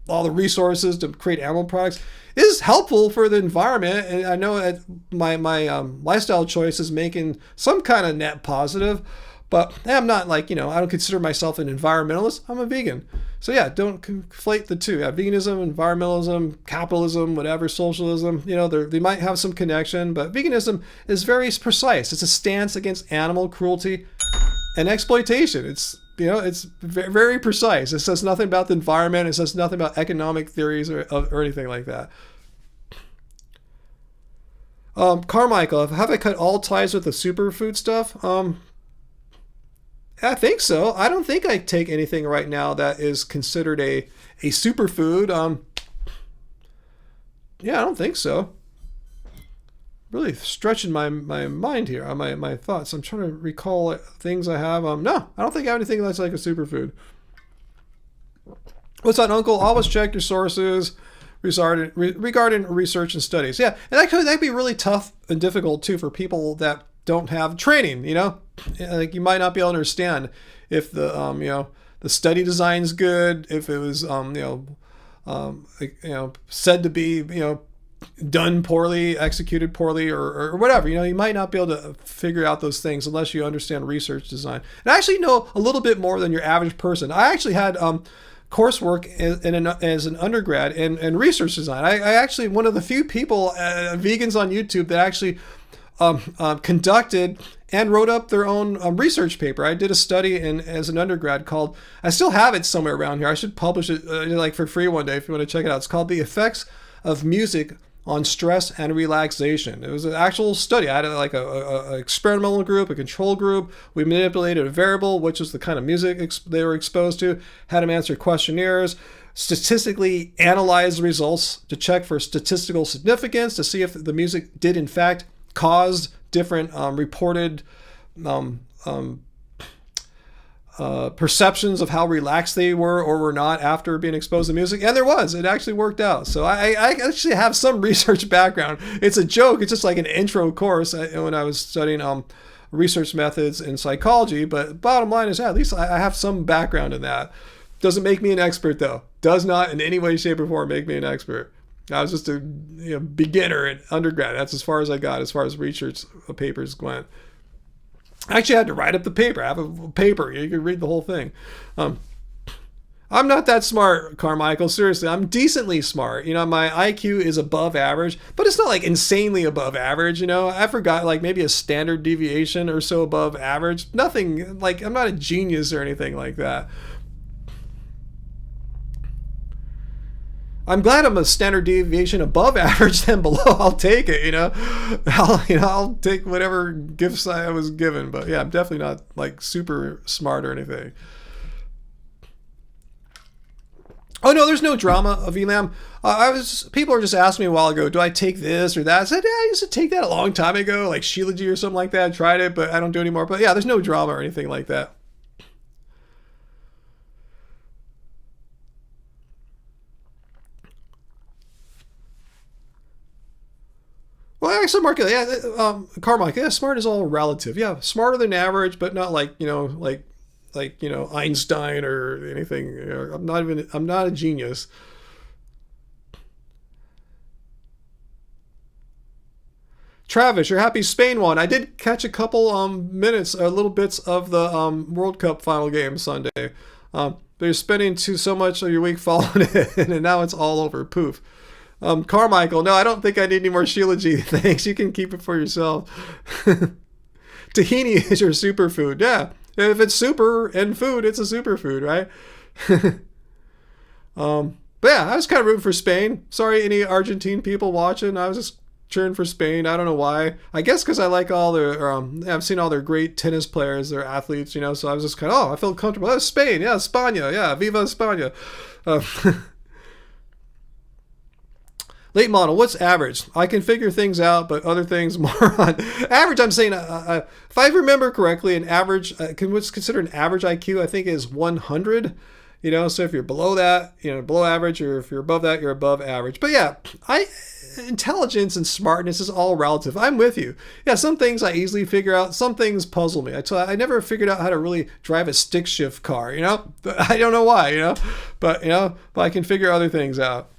all the resources to create animal products is helpful for the environment. And I know that my lifestyle choice is making some kind of net positive, but I'm not like, I don't consider myself an environmentalist. I'm a vegan. So yeah, don't conflate the two. Yeah, veganism, environmentalism, capitalism, whatever, socialism, they might have some connection, but veganism is very precise. It's a stance against animal cruelty and exploitation. It's very precise. It says nothing about the environment. It says nothing about economic theories or anything like that. Carmichael, have I cut all ties with the superfood stuff? I think so. I don't think I take anything right now that is considered a superfood. Yeah, I don't think so. Really stretching my mind here on my thoughts. I'm trying to recall things I have. No, I don't think I have anything that's like a superfood. What's that, Uncle? Always check your sources regarding research and studies. Yeah, and that'd be really tough and difficult too for people that don't have training. Like you might not be able to understand if the the study design's good, if it was said to be done poorly, executed poorly, or whatever. You might not be able to figure out those things unless you understand research design. And I actually know a little bit more than your average person. I actually had coursework as an undergrad in research design. I actually one of the few people, vegans on YouTube, that actually conducted and wrote up their own research paper. I did a study as an undergrad called, I still have it somewhere around here. I should publish it like for free one day if you want to check it out. It's called The Effects of Music on Stress and Relaxation. It was an actual study. I had like a experimental group, a control group. We manipulated a variable, which was the kind of music they were exposed to, had them answer questionnaires, statistically analyze the results to check for statistical significance, to see if the music did in fact cause different reported perceptions of how relaxed they were or were not after being exposed to music. And it actually worked out. So I actually have some research background. It's a joke. It's just like an intro course when I was studying research methods in psychology. But bottom line is, at least I have some background in that. Doesn't make me an expert though. Does not in any way, shape, or form make me an expert. I was just a beginner in undergrad. That's as far as I got, as far as research papers went. I actually had to write up the paper. I have a paper. You can read the whole thing. I'm not that smart, Carmichael. Seriously, I'm decently smart. My IQ is above average, but it's not like insanely above average. I forgot like maybe a standard deviation or so above average. Nothing like I'm not a genius or anything like that. I'm glad I'm a standard deviation above average than below. I'll take it, I'll take whatever gifts I was given. But yeah, I'm definitely not like super smart or anything. Oh no, there's no drama of Elam. People were just asking me a while ago, do I take this or that? I said, yeah, I used to take that a long time ago, like Shilajit or something like that. I tried it, but I don't do it anymore. But yeah, there's no drama or anything like that. Well, actually, Mark, Carmichael, smart is all relative. Yeah, smarter than average, but not like Einstein or anything. I'm not a genius. Travis, you're happy Spain won. I did catch a couple little bits of the World Cup final game Sunday. But you're spending so much of your week following it, and now it's all over. Poof. Carmichael, no, I don't think I need any more Shilajit. Thanks. You can keep it for yourself. Tahini is your superfood. Yeah. If it's super and food, it's a superfood, right? But yeah, I was kind of rooting for Spain. Sorry, any Argentine people watching. I was just cheering for Spain. I don't know why. I guess because I like all their, I've seen all their great tennis players, their athletes, so I was just kind of, I felt comfortable. Oh, Spain. Yeah, España. Yeah, Viva España. Late model, what's average? I can figure things out, but other things more on average. I'm saying, if I remember correctly, an average, what's considered an average IQ, I think is 100. So if you're below that, below average, or if you're above that, you're above average. But yeah, intelligence and smartness is all relative. I'm with you. Yeah, some things I easily figure out. Some things puzzle me. I never figured out how to really drive a stick shift car, I don't know why, but I can figure other things out.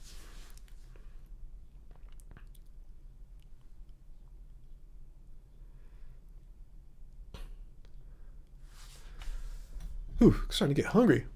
Ooh, starting to get hungry.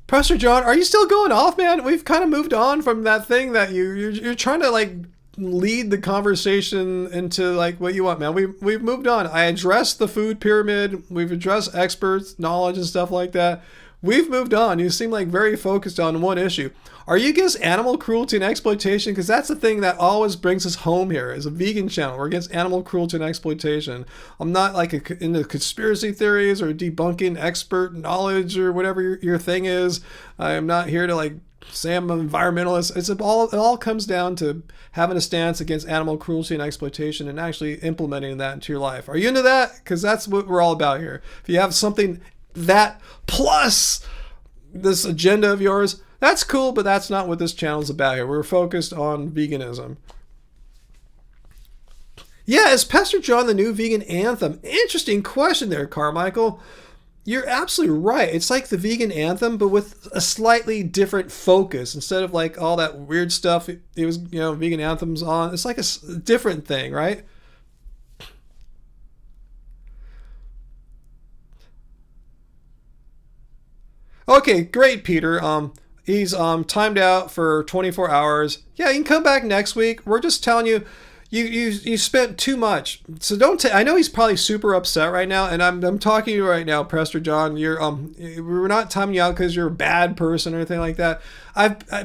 Pastor John, are you still going off, man? We've kind of moved on from that thing that you're trying to like lead the conversation into like what you want, man. We've moved on. I addressed the food pyramid. We've addressed experts, knowledge, and stuff like that. We've moved on. You seem like very focused on one issue. Are you against animal cruelty and exploitation? Because that's the thing that always brings us home here as a vegan channel. We're against animal cruelty and exploitation. I'm not like into conspiracy theories or debunking expert knowledge or whatever your thing is. I am not here to like say I'm an environmentalist. It all comes down to having a stance against animal cruelty and exploitation and actually implementing that into your life. Are you into that? Because that's what we're all about here. If you have something that plus this agenda of yours, that's cool, but that's not what this channel is about here. We're focused on veganism. Yeah, is Pastor John the new vegan anthem? Interesting question there, Carmichael. You're absolutely right. It's like the vegan anthem, but with a slightly different focus. Instead of like all that weird stuff it was, vegan anthems on. It's like a different thing, right? Okay, great, Peter. He's timed out for 24 hours. Yeah, you can come back next week. We're just telling you, you spent too much. So don't. I know he's probably super upset right now, and I'm talking to you right now, Pastor John. We're not timing you out because you're a bad person or anything like that.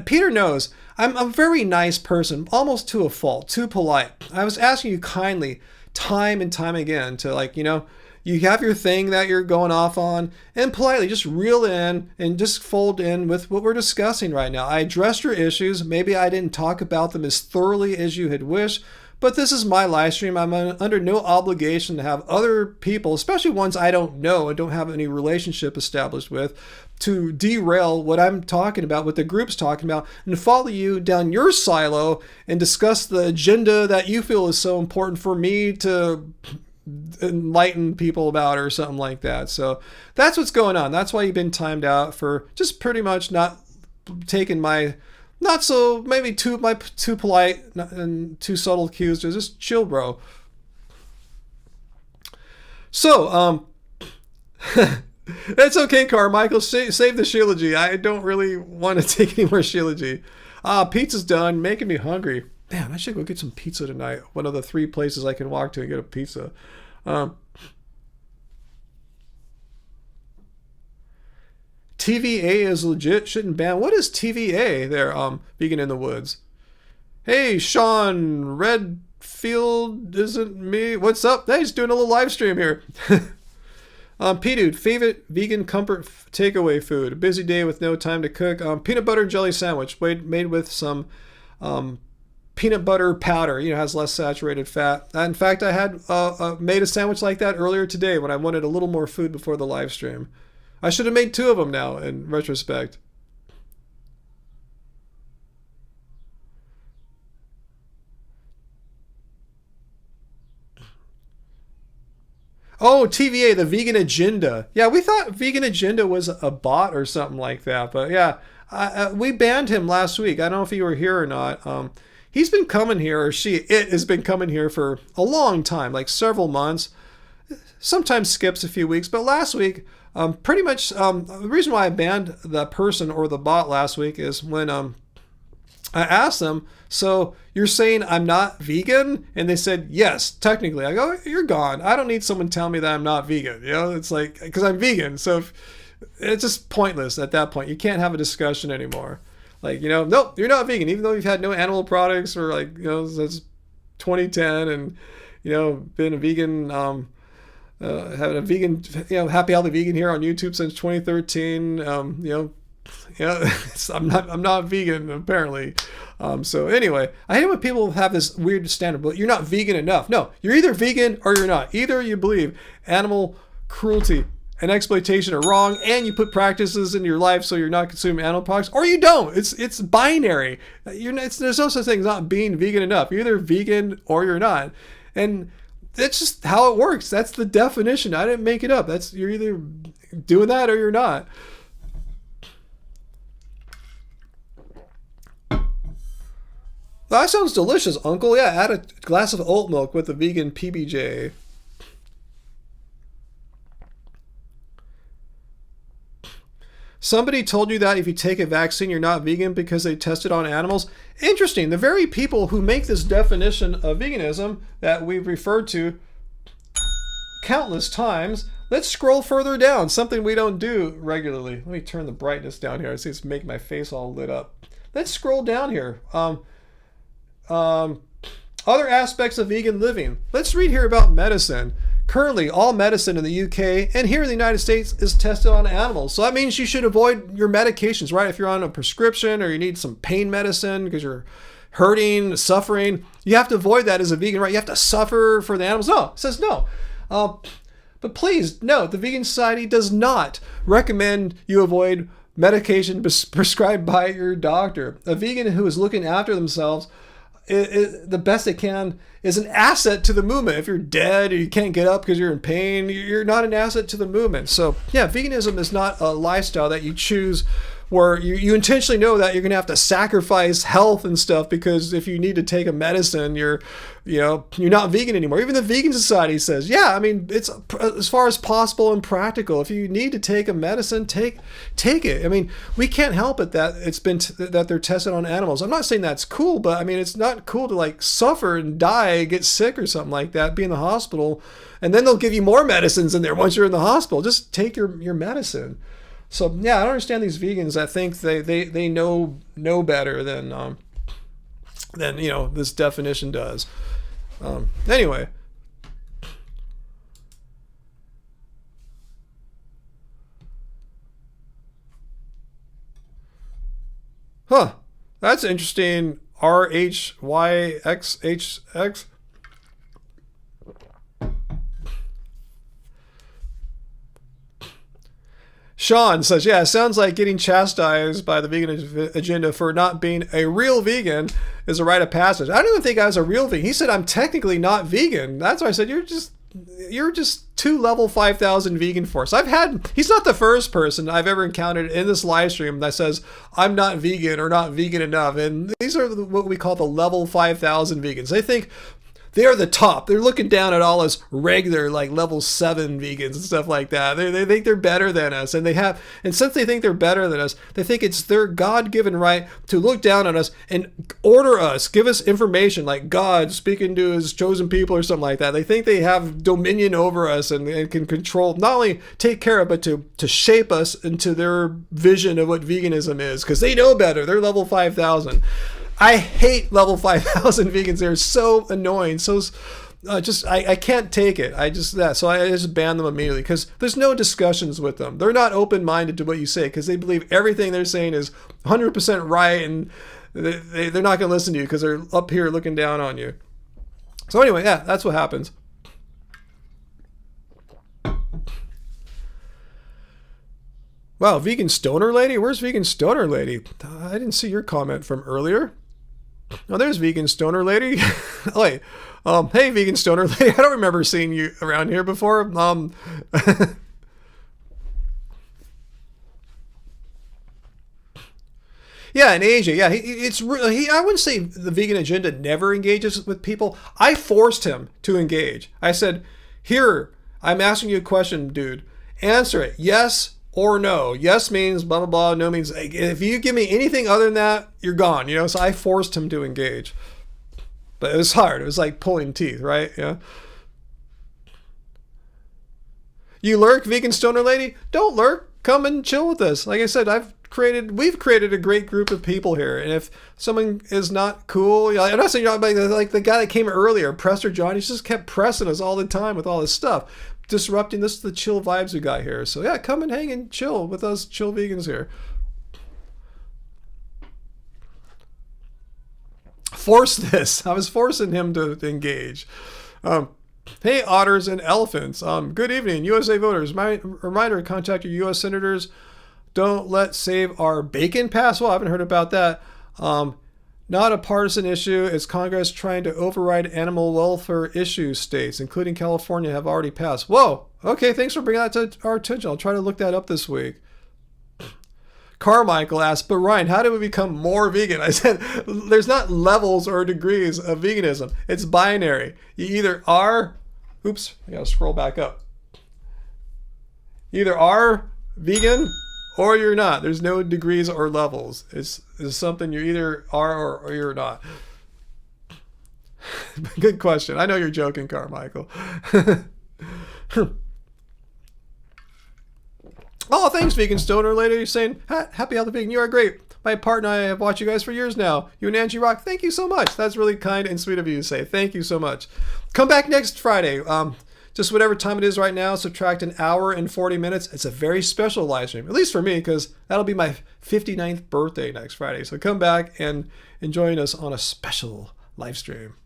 Peter knows I'm a very nice person, almost to a fault, too polite. I was asking you kindly, time and time again, to you have your thing that you're going off on, and politely just reel in and just fold in with what we're discussing right now. I addressed your issues. Maybe I didn't talk about them as thoroughly as you had wished, but this is my live stream. I'm under no obligation to have other people, especially ones I don't know and don't have any relationship established with, to derail what I'm talking about, what the group's talking about, and follow you down your silo and discuss the agenda that you feel is so important for me to enlighten people about or something like that. So that's what's going on. That's why you've been timed out for just pretty much not taking my not so maybe too polite and too subtle cues to just chill, bro. So that's okay, Carmichael. Save the shillogy. I don't really want to take any more shillogy. Pizza's done, making me hungry. Man, I should go get some pizza tonight. One of the 3 places I can walk to and get a pizza. TVA is legit. Shouldn't ban. What is TVA there? Vegan in the Woods. Hey, Sean Redfield isn't me. What's up? Hey, he's doing a little live stream here. P-Dude, favorite vegan comfort takeaway food. A busy day with no time to cook. Peanut butter and jelly sandwich made with some peanut butter powder, has less saturated fat. In fact, I had made a sandwich like that earlier today when I wanted a little more food before the live stream. I should have made 2 of them now in retrospect. Oh, TVA, the vegan agenda. Yeah, we thought vegan agenda was a bot or something like that. But yeah, we banned him last week. I don't know if you were here or not. He's been coming here, or it has been coming here for a long time, like several months. Sometimes skips a few weeks, but last week, pretty much, the reason why I banned the person or the bot last week is when I asked them, so you're saying I'm not vegan? And they said, yes, technically. I go, you're gone. I don't need someone telling me that I'm not vegan. It's like, because I'm vegan. So it's just pointless at that point. You can't have a discussion anymore. Like, nope, you're not vegan, even though you've had no animal products for since 2010 and, been a vegan, having a vegan, happy healthy vegan here on YouTube since 2013. You know, I'm not vegan apparently. So anyway, I hate when people have this weird standard, but you're not vegan enough. No, you're either vegan or you're not. Either you believe animal cruelty and exploitation are wrong, and you put practices in your life so you're not consuming animal products, or you don't. It's binary. There's no such thing as not being vegan enough. You're either vegan or you're not, and that's just how it works. That's the definition. I didn't make it up. You're either doing that or you're not. That sounds delicious, Uncle. Yeah, add a glass of oat milk with a vegan PBJ. Somebody told you that if you take a vaccine, you're not vegan because they tested on animals. Interesting. The very people who make this definition of veganism that we've referred to countless times. Let's scroll further down. Something we don't do regularly. Let me turn the brightness down here. I see it's making my face all lit up. Let's scroll down here. Other aspects of vegan living. Let's read here about medicine. Currently, all medicine in the UK and here in the United States is tested on animals. So that means you should avoid your medications, right? If you're on a prescription or you need some pain medicine because you're hurting, suffering, you have to avoid that as a vegan, right? You have to suffer for the animals. No, it says no. But please note, the Vegan Society does not recommend you avoid medication prescribed by your doctor. A vegan who is looking after themselves the best they can is an asset to the movement. If you're dead or you can't get up because you're in pain, you're not an asset to the movement. So yeah, veganism is not a lifestyle that you choose where you intentionally know that you're going to have to sacrifice health and stuff because if you need to take a medicine, you're not vegan anymore. Even the Vegan Society says, yeah, I mean, it's as far as possible and practical. If you need to take a medicine, take it. I mean, we can't help it that that they're tested on animals. I'm not saying that's cool, but I mean, it's not cool to like suffer and die, get sick or something like that, be in the hospital, and then they'll give you more medicines in there once you're in the hospital. Just take your medicine. So yeah, I don't understand these vegans that think they know better than this definition does. Anyway. Huh. That's interesting. RHYXHX. Sean says, yeah, it sounds like getting chastised by the vegan agenda for not being a real vegan is a rite of passage. I don't even think I was a real vegan. He said, I'm technically not vegan. That's why I said, you're just too level 5,000 vegan for us. He's not the first person I've ever encountered in this live stream that says, I'm not vegan or not vegan enough. And these are what we call the level 5,000 vegans. They think they are the top. They're looking down at all us regular, like level 7 vegans and stuff like that. They think they're better than us, and since they think they're better than us, they think it's their God-given right to look down on us and order us, give us information like God speaking to his chosen people or something like that. They think they have dominion over us and can control, not only take care of, but to shape us into their vision of what veganism is, because they know better. They're level 5,000. I hate level 5,000 vegans. They're so annoying. So I can't take it. So I just ban them immediately because there's no discussions with them. They're not open-minded to what you say because they believe everything they're saying is 100% right, and they're not going to listen to you because they're up here looking down on you. So anyway, yeah, that's what happens. Wow, vegan stoner lady? Where's vegan stoner lady? I didn't see your comment from earlier. Oh, there's vegan stoner lady. Hey, vegan stoner lady. I don't remember seeing you around here before. Yeah, in Asia, yeah, I wouldn't say the vegan agenda never engages with people. I forced him to engage. I said, here, I'm asking you a question, dude. Answer it. Yes or no. Yes means blah, blah, blah. No means, if you give me anything other than that, you're gone, So I forced him to engage. But it was hard. It was like pulling teeth, right? Yeah. You lurk, vegan stoner lady? Don't lurk. Come and chill with us. Like I said, we've created a great group of people here. And if someone is not cool, I'm not saying like the guy that came earlier, Prester John, he just kept pressing us all the time with all this stuff, disrupting the chill vibes we got here. So yeah, come and hang and chill with us chill vegans here. force this. I was forcing him to engage. Hey, otters and elephants. Good evening, USA voters. My reminder: contact your U.S. senators. Don't let save our bacon pass. Well, I haven't heard about that. Not a partisan issue. It's Congress trying to override animal welfare issue states, including California, have already passed. Whoa. Okay, thanks for bringing that to our attention. I'll try to look that up this week. Carmichael asked, but Ryan, how do we become more vegan? I said, there's not levels or degrees of veganism. It's binary. You either are, oops, I gotta scroll back up. You either are vegan or you're not. There's no degrees or levels. It's something you either are or you're not. Good question. I know you're joking, Carmichael. Oh, thanks, Vegan Stoner Lady. You're saying, happy healthy vegan. You are great. My partner and I have watched you guys for years now. You and Angie rock. Thank you so much. That's really kind and sweet of you to say. Thank you so much. Come back next Friday. Just whatever time it is right now, subtract an hour and 40 minutes. It's a very special live stream, at least for me, because that'll be my 59th birthday next Friday. So come back and join us on a special live stream.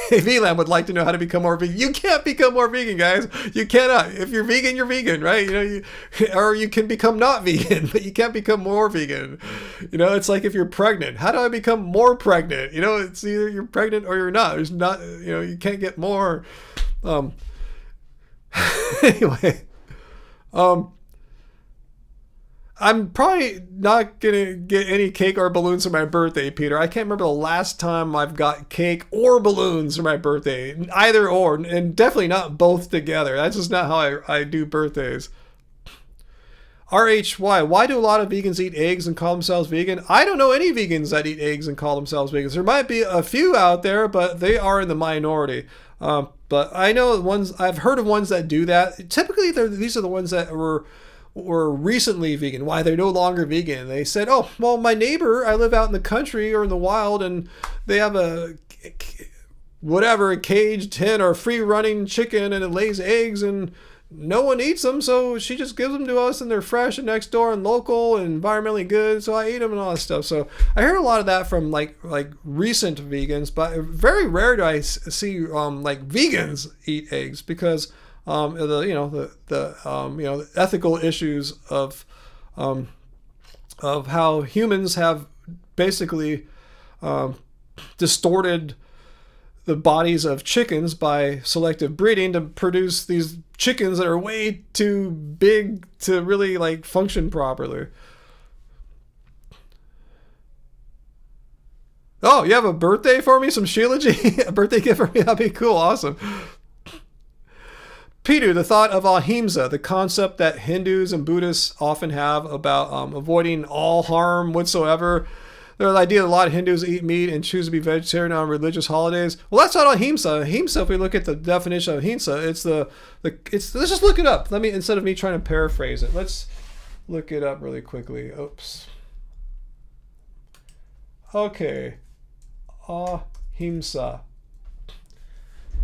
VLAM would like to know how to become more vegan. You can't become more vegan, guys. You cannot. If you're vegan, right? Or you can become not vegan, but you can't become more vegan. It's like if you're pregnant. How do I become more pregnant? It's either you're pregnant or you're not. There's not, you can't get more. Anyway, I'm probably not going to get any cake or balloons for my birthday, Peter. I can't remember the last time I've got cake or balloons for my birthday. Either or, and definitely not both together. That's just not how I do birthdays. RHY, why do a lot of vegans eat eggs and call themselves vegan? I don't know any vegans that eat eggs and call themselves vegans. There might be a few out there, but they are in the minority. But I know I've heard of ones that do that. Typically, these are the ones that were recently vegan. Why they're no longer vegan? They said, oh, well, my neighbor, I live out in the country or in the wild, and they have a caged hen or free running chicken, and it lays eggs, and no one eats them, so she just gives them to us, and they're fresh and next door and local and environmentally good, so I eat them and all that stuff. So I heard a lot of that from like recent vegans, but very rare do I see vegans eat eggs, because the ethical issues of how humans have basically distorted the bodies of chickens by selective breeding to produce these chickens that are way too big to really function properly. Oh, you have a birthday for me? Some Sheilaji? A birthday gift for me? That'd be cool. Awesome. Peter, the thought of ahimsa, the concept that Hindus and Buddhists often have about avoiding all harm whatsoever. The idea that a lot of Hindus eat meat and choose to be vegetarian on religious holidays. Well, that's not ahimsa. Ahimsa, if we look at the definition of ahimsa, let's just look it up. Instead of me trying to paraphrase it, let's look it up really quickly. Oops. Okay. Ahimsa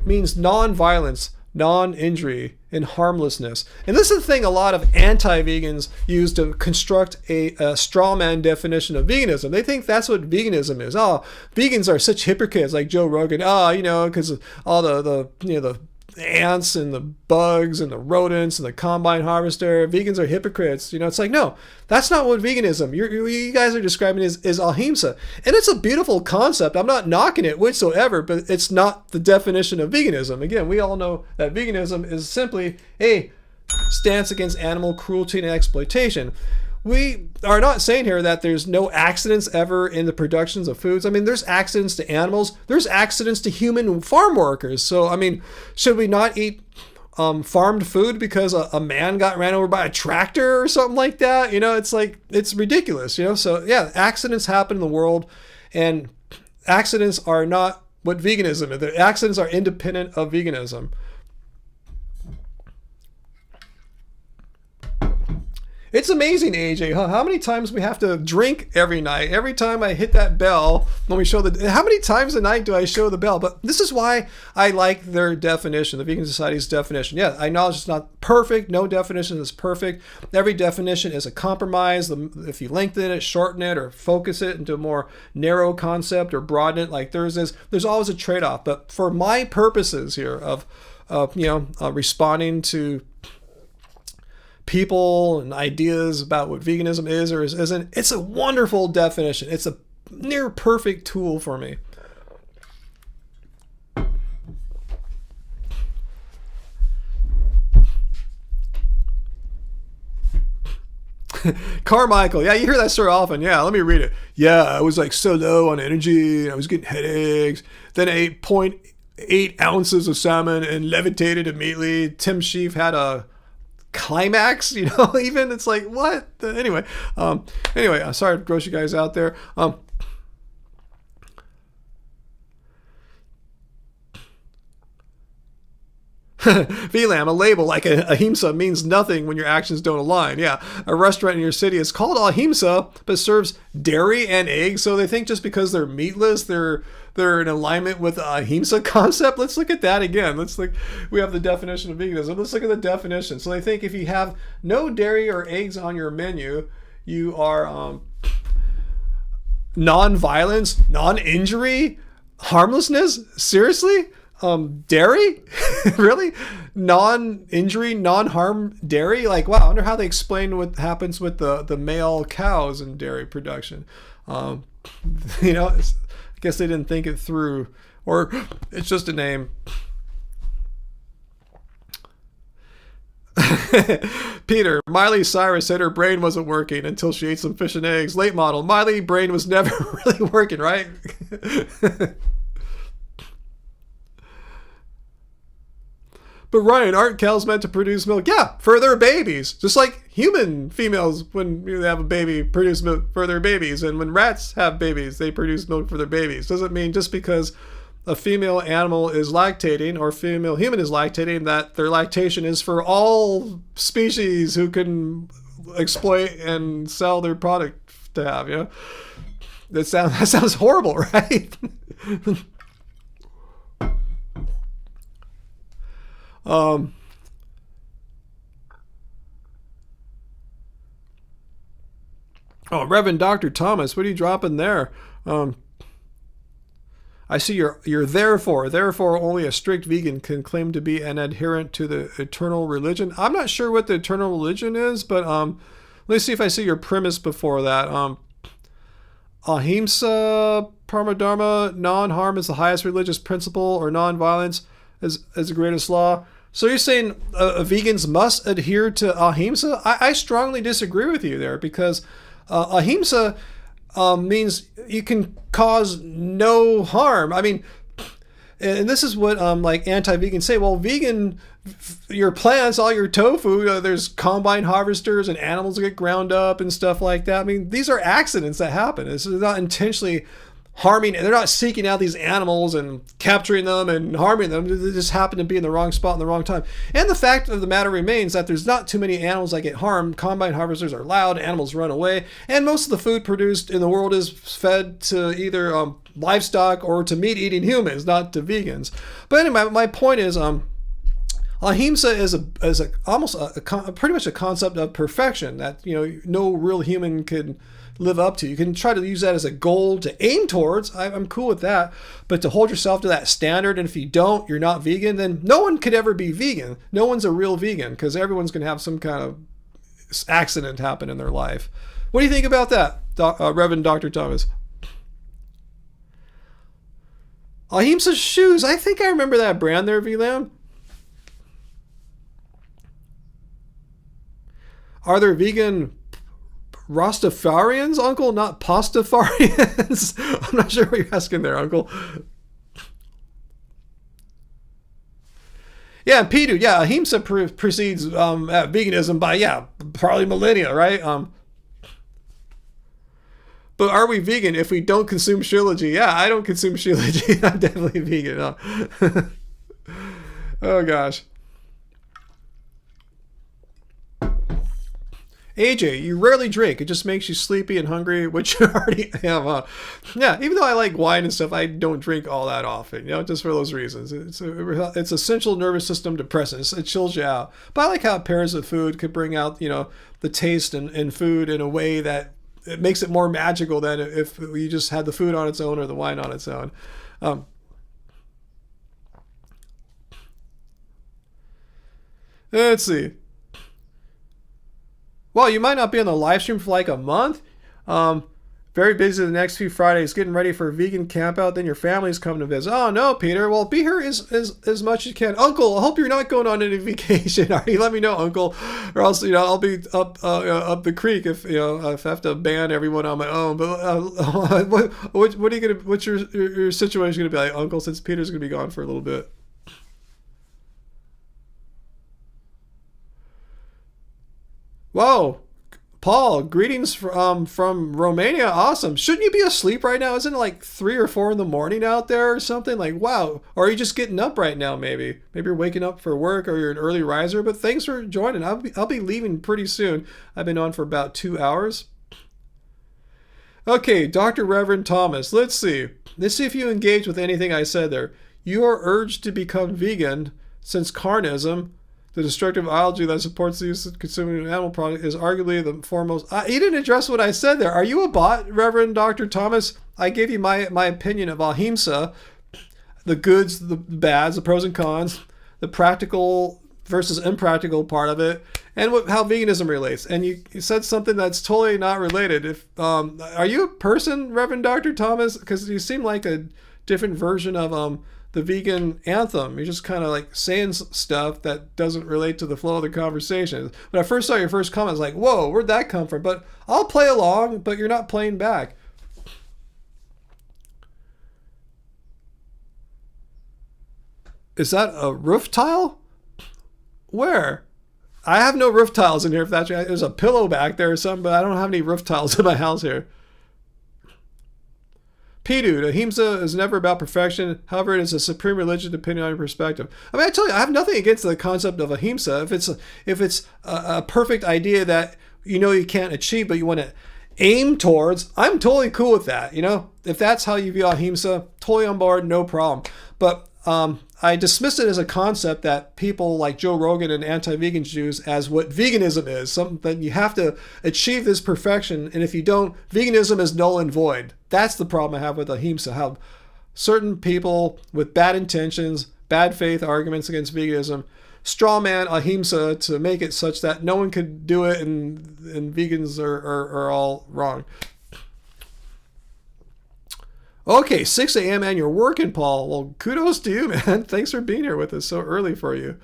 means non-violence, non-injury, and harmlessness. And this is the thing a lot of anti-vegans use to construct a straw man definition of veganism. They think that's what veganism is. Oh, vegans are such hypocrites, like Joe Rogan. Because all the ants and the bugs and the rodents and the combine harvester, vegans are hypocrites. It's like, no, that's not what veganism you guys are describing is ahimsa. And it's a beautiful concept. I'm not knocking it whatsoever, but it's not the definition of veganism. Again, we all know that veganism is simply a stance against animal cruelty and exploitation. We are not saying here that there's no accidents ever in the productions of foods. There's accidents to animals. There's accidents to human farm workers. So, should we not eat farmed food because a man got ran over by a tractor or something like that? It's ridiculous, So, yeah, accidents happen in the world, and accidents are not what veganism is. The accidents are independent of veganism. It's amazing, AJ, huh? How many times we have to drink every night? Every time I hit that bell, when we show how many times a night do I show the bell? But this is why I like their definition, the Vegan Society's definition. Yeah, I acknowledge it's not perfect. No definition is perfect. Every definition is a compromise. If you lengthen it, shorten it, or focus it into a more narrow concept or broaden it, like there's always a trade-off. But for my purposes here of responding to people and ideas about what veganism is or isn't, it's a wonderful definition. It's a near perfect tool for me. Carmichael, yeah, you hear that story often. Yeah, let me read it. Yeah, I was like so low on energy. I was getting headaches. Then I ate 0.8 ounces of salmon and levitated immediately. Tim Sheaf had a climax, even it's like what anyway, sorry to gross you guys out there. VLAM, a label like ahimsa means nothing when your actions don't align. Yeah, a restaurant in your city is called ahimsa but serves dairy and eggs, so they think just because they're meatless they're in alignment with the ahimsa concept. Let's look at that again. We have the definition of veganism. Let's look at the definition. So they think if you have no dairy or eggs on your menu, you are non-violence, non-injury, harmlessness. Seriously? Dairy? Really? Non-injury, non-harm dairy? Like, wow, I wonder how they explain what happens with the male cows in dairy production. I guess they didn't think it through, or it's just a name. Peter, Miley Cyrus said her brain wasn't working until she ate some fish and eggs. Late model, Miley brain was never really working, right? But Ryan, aren't cows meant to produce milk? Yeah, for their babies. Just like human females, when they have a baby, produce milk for their babies. And when rats have babies, they produce milk for their babies. Doesn't mean just because a female animal is lactating or female human is lactating that their lactation is for all species who can exploit and sell their product to have, That sounds horrible, right? Reverend Dr. Thomas, what are you dropping there? I see you're therefore only a strict vegan can claim to be an adherent to the eternal religion. I'm not sure what the eternal religion is, but let's see if I see your premise before that. Ahimsa Paramadharma, non-harm is the highest religious principle, or non-violence is the greatest law. So you're saying vegans must adhere to ahimsa? I strongly disagree with you there, because ahimsa means you can cause no harm. I mean, and this is what like anti-vegans say. Well, vegan, your plants, all your tofu, there's combine harvesters and animals get ground up and stuff like that. I mean, these are accidents that happen. This is not intentionally harming. They're not seeking out these animals and capturing them and harming them. They just happen to be in the wrong spot in the wrong time. And the fact of the matter remains that there's not too many animals that get harmed. Combine harvesters are loud, animals run away, and most of the food produced in the world is fed to either livestock or to meat-eating humans, not to vegans. But anyway, my point is, ahimsa is almost pretty much a concept of perfection that no real human could live up to. You can try to use that as a goal to aim towards. I'm cool with that, but to hold yourself to that standard, and if you don't, you're not vegan, then no one could ever be vegan. No one's a real vegan, because everyone's going to have some kind of accident happen in their life. What do you think about that, Reverend Dr. Thomas? Ahimsa shoes. I think I remember that brand there, VLAM. Are there vegan Rastafarians, Uncle? Not Pastafarians? I'm not sure what you're asking there, Uncle. Yeah, Pidu. Yeah, ahimsa precedes veganism by, probably millennia, right? But are we vegan if we don't consume Shilajit? Yeah, I don't consume Shilajit. I'm definitely vegan. Oh, gosh. AJ, you rarely drink. It just makes you sleepy and hungry, which you already am. Yeah, even though I like wine and stuff, I don't drink all that often, just for those reasons. It's a central nervous system depressant. It chills you out. But I like how it pairs with food, could bring out, the taste in food in a way that it makes it more magical than if you just had the food on its own or the wine on its own. Let's see. Well, you might not be on the live stream for like a month. Very busy the next few Fridays, getting ready for a vegan camp out. Then your family's coming to visit. Oh no, Peter. Well, be here as much as you can. Uncle, I hope you're not going on any vacation. Alright, let me know, Uncle, or else I'll be up the creek if if I have to ban everyone on my own. But what are you gonna? What's your situation gonna be like, Uncle? Since Peter's gonna be gone for a little bit. Whoa. Paul, greetings from Romania. Awesome. Shouldn't you be asleep right now? Isn't it like 3 or 4 in the morning out there or something? Like, wow. Or are you just getting up right now, maybe? Maybe you're waking up for work or you're an early riser. But thanks for joining. I'll be leaving pretty soon. I've been on for about 2 hours. Okay, Dr. Reverend Thomas. Let's see. Let's see if you engage with anything I said there. You are urged to become vegan since carnism, the destructive ideology that supports the use of consuming animal product, is arguably the foremost. You didn't address what I said there. Are you a bot, Reverend Dr. Thomas? I gave you my opinion of ahimsa, the goods, the bads, the pros and cons, the practical versus impractical part of it, and how veganism relates. And you said something that's totally not related. If are you a person, Reverend Dr. Thomas? Because you seem like a different version of the vegan anthem. You're just kind of like saying stuff that doesn't relate to the flow of the conversation. When I first saw your first comment, I was like, whoa, where'd that come from? But I'll play along, but you're not playing back. Is that a roof tile? Where? I have no roof tiles in here. If that's right. There's a pillow back there or something, but I don't have any roof tiles in my house here. P-dude, ahimsa is never about perfection. However, it is a supreme religion depending on your perspective. I mean, I tell you, I have nothing against the concept of ahimsa. If it's a perfect idea that you can't achieve, but you want to aim towards, I'm totally cool with that. If that's how you view ahimsa, totally on board, no problem. But I dismiss it as a concept that people like Joe Rogan and anti-vegan Jews as what veganism is. Something that you have to achieve this perfection, and if you don't, veganism is null and void. That's the problem I have with ahimsa, how certain people with bad intentions, bad faith arguments against veganism, straw man ahimsa to make it such that no one could do it and vegans are all wrong. Okay, 6 a.m. and you're working, Paul. Well, kudos to you, man. Thanks for being here with us so early for you.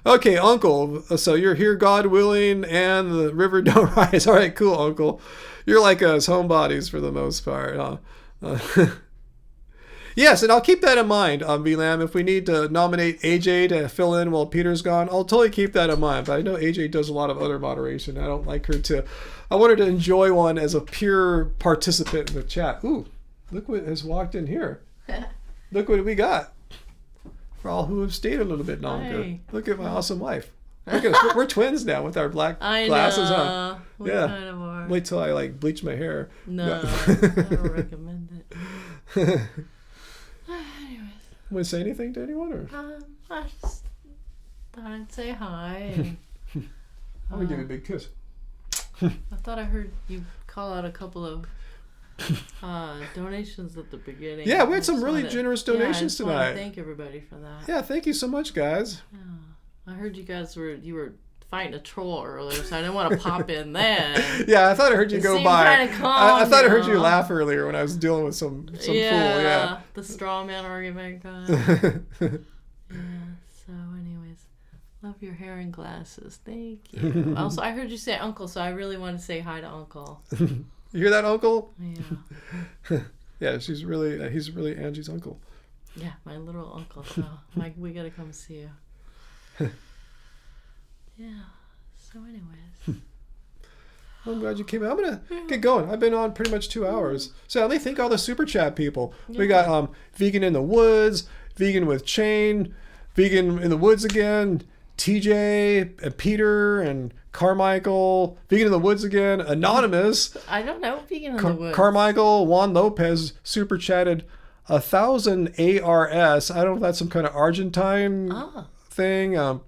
Okay, Uncle. So you're here, God willing, and the river don't rise. All right, cool, Uncle. You're like us, homebodies for the most part. Yes, and I'll keep that in mind, VLAM. If we need to nominate AJ to fill in while Peter's gone, I'll totally keep that in mind. But I know AJ does a lot of other moderation. I don't like her to. I want her to enjoy one as a pure participant in the chat. Ooh, look what has walked in here. Look what we got. For all who have stayed a little bit longer. Hi. Look at my awesome wife. Look at us. We're twins now with our black glasses on. We kind of are. Wait till I bleach my hair. No, I don't recommend it. Anyways. Want to say anything to anyone? Or? I just thought I'd say hi. I'm going to give you a big kiss. I thought I heard you call out a couple of donations at the beginning. Yeah, we had some really generous donations tonight. Thank everybody for that. Yeah, thank you so much, guys. Yeah. I heard you guys were fighting a troll earlier, so I didn't want to pop in then. Yeah, I thought I heard you go by. Kind of calm, I thought I heard you laugh earlier when I was dealing with some fool. Yeah, the straw man argument guy. Yeah. So, anyways, love your hair and glasses. Thank you. Also, I heard you say Uncle, so I really want to say hi to Uncle. You hear that, Uncle? Yeah. Yeah, he's really Angie's uncle. Yeah, my little uncle. So we gotta come see you. Yeah. So, anyways. I'm glad you came out. I'm gonna get going. I've been on pretty much 2 hours. So let me thank all the super chat people. Yeah. We got vegan in the woods, vegan with chain, vegan in the woods again, TJ, and Peter, and Carmichael, Vegan in the Woods again, Anonymous, I don't know. Vegan in the Woods. Carmichael, Juan Lopez super chatted 1,000 ARS. I don't know if that's some kind of Argentine thing.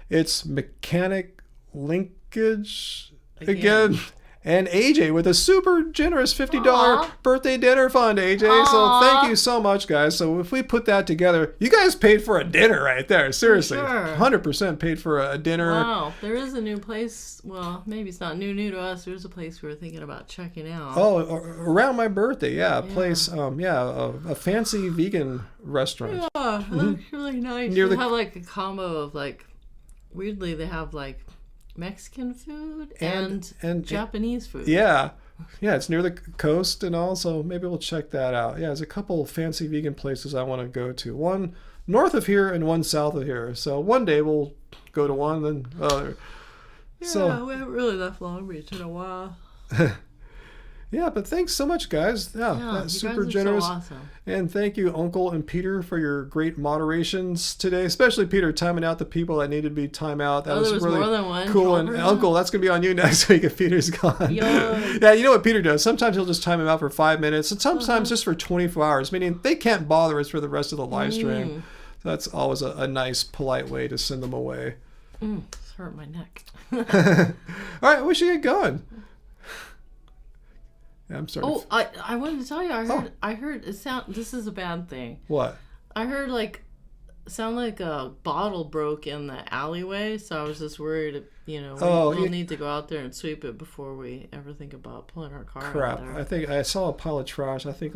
It's mechanic linkage again. And AJ with a super generous $50 birthday dinner fund, AJ. So thank you so much, guys. So if we put that together, you guys paid for a dinner right there. Seriously. Sure. 100% paid for a dinner. Wow. There is a new place. Well, maybe it's not new to us. There's a place we were thinking about checking out. Oh, around my birthday. Yeah. A place. A fancy vegan restaurant. Yeah. It looks really nice. They have like a combo of like, weirdly, they have like Mexican food and Japanese food. Yeah, it's near the coast and all, so maybe we'll check that out. Yeah, there's a couple fancy vegan places I want to go to. One north of here and one south of here. So one day we'll go to one, then other. Yeah, so, we haven't really left Long Beach in a while. Yeah, but thanks so much, guys. Yeah, that's super generous. So awesome. And thank you, Uncle and Peter, for your great moderations today. Especially Peter, timing out the people that needed to be timed out. That was really more than one. Cool. And Uncle, that's gonna be on you next week if Peter's gone. Yeah, you know what Peter does? Sometimes he'll just time him out for 5 minutes, and sometimes just for 24 hours. Meaning they can't bother us for the rest of the live stream. So that's always a nice, polite way to send them away. It's hurt my neck. All right, we should get going. I'm sorry. Oh, I wanted to tell you. I heard it sound. This is a bad thing. What? I heard sound like a bottle broke in the alleyway. So I was just worried. We'll need to go out there and sweep it before we ever think about pulling our car out there. I think I saw a pile of trash. I think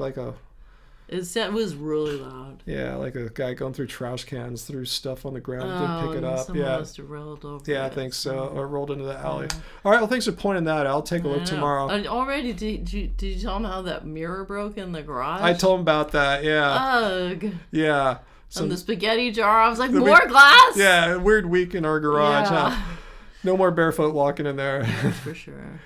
it was really loud. Yeah, like a guy going through trash cans, threw stuff on the ground, didn't pick it up. Someone must have rolled over. Yeah, I think so. Or rolled into the alley. All right, well, thanks for pointing that out. I'll take a look tomorrow. Already, did you tell him how that mirror broke in the garage? I told him about that, yeah. Ugh. Yeah. And the spaghetti jar, I was like, more glass? Yeah, weird week in our garage, huh? No more barefoot walking in there. That's for sure.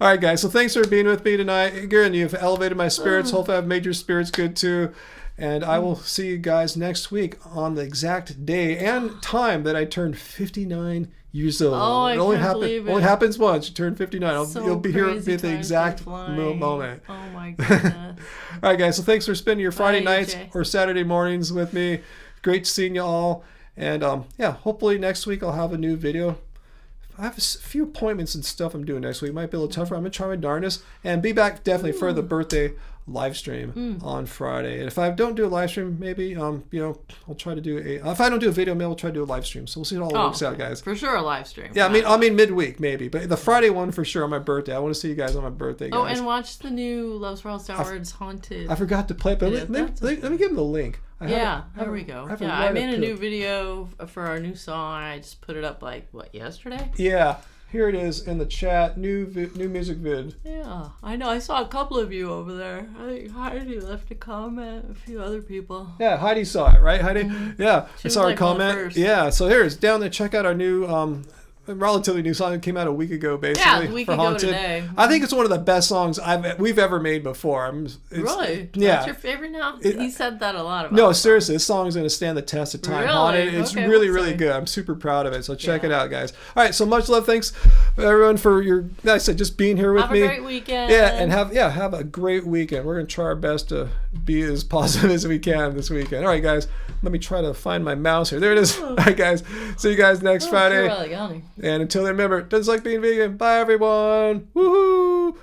All right, guys. So thanks for being with me tonight. Again, you've elevated my spirits. Hopefully I've made your spirits good too. And I will see you guys next week on the exact day and time that I turned 59 years old. Oh, I can't believe it. Only happens once. You turn 59. You'll be here at the exact moment. Oh, my goodness. All right, guys. So thanks for spending your Friday nights or Saturday mornings with me. Great seeing you all. And hopefully next week I'll have a new video. I have a few appointments and stuff I'm doing next week. It might be a little tougher. I'm going to try my darndest. And be back definitely for the birthday live stream on Friday. And if I don't do a live stream, maybe, I'll try to do if I don't do a video, maybe I'll try to do a live stream. So we'll see how it all works out, guys. For sure a live stream. Yeah, I mean midweek, maybe. But the Friday one for sure on my birthday. I want to see you guys on my birthday, guys. Oh, and watch the new Loves for All Star Wars Haunted. I forgot to play it, but let me give them the link. There we go. I made a new video for our new song. I just put it up yesterday? Yeah. Here it is in the chat. New music vid. Yeah, I know. I saw a couple of you over there. I think Heidi left a comment. A few other people. Yeah, Heidi saw it, right, Heidi? Mm-hmm. Yeah, I saw her comment. Yeah, so here's down there. Check out our new relatively new song. It came out a week ago, basically. Yeah, a week ago today. I think it's one of the best songs we've ever made before. Really? Yeah. That's your favorite now? He said that a lot about No, seriously, this song's going to stand the test of time. Really? It's really good. I'm super proud of it, so check it out, guys. All right, so much love. Thanks, everyone, for just being here with me. Have a great weekend. Yeah, and have a great weekend. We're going to try our best to be as positive as we can this weekend. All right, guys, let me try to find my mouse here. There it is. All right, guys, see you guys next Friday. And until then, remember, doesn't like being vegan. Bye, everyone. Woohoo!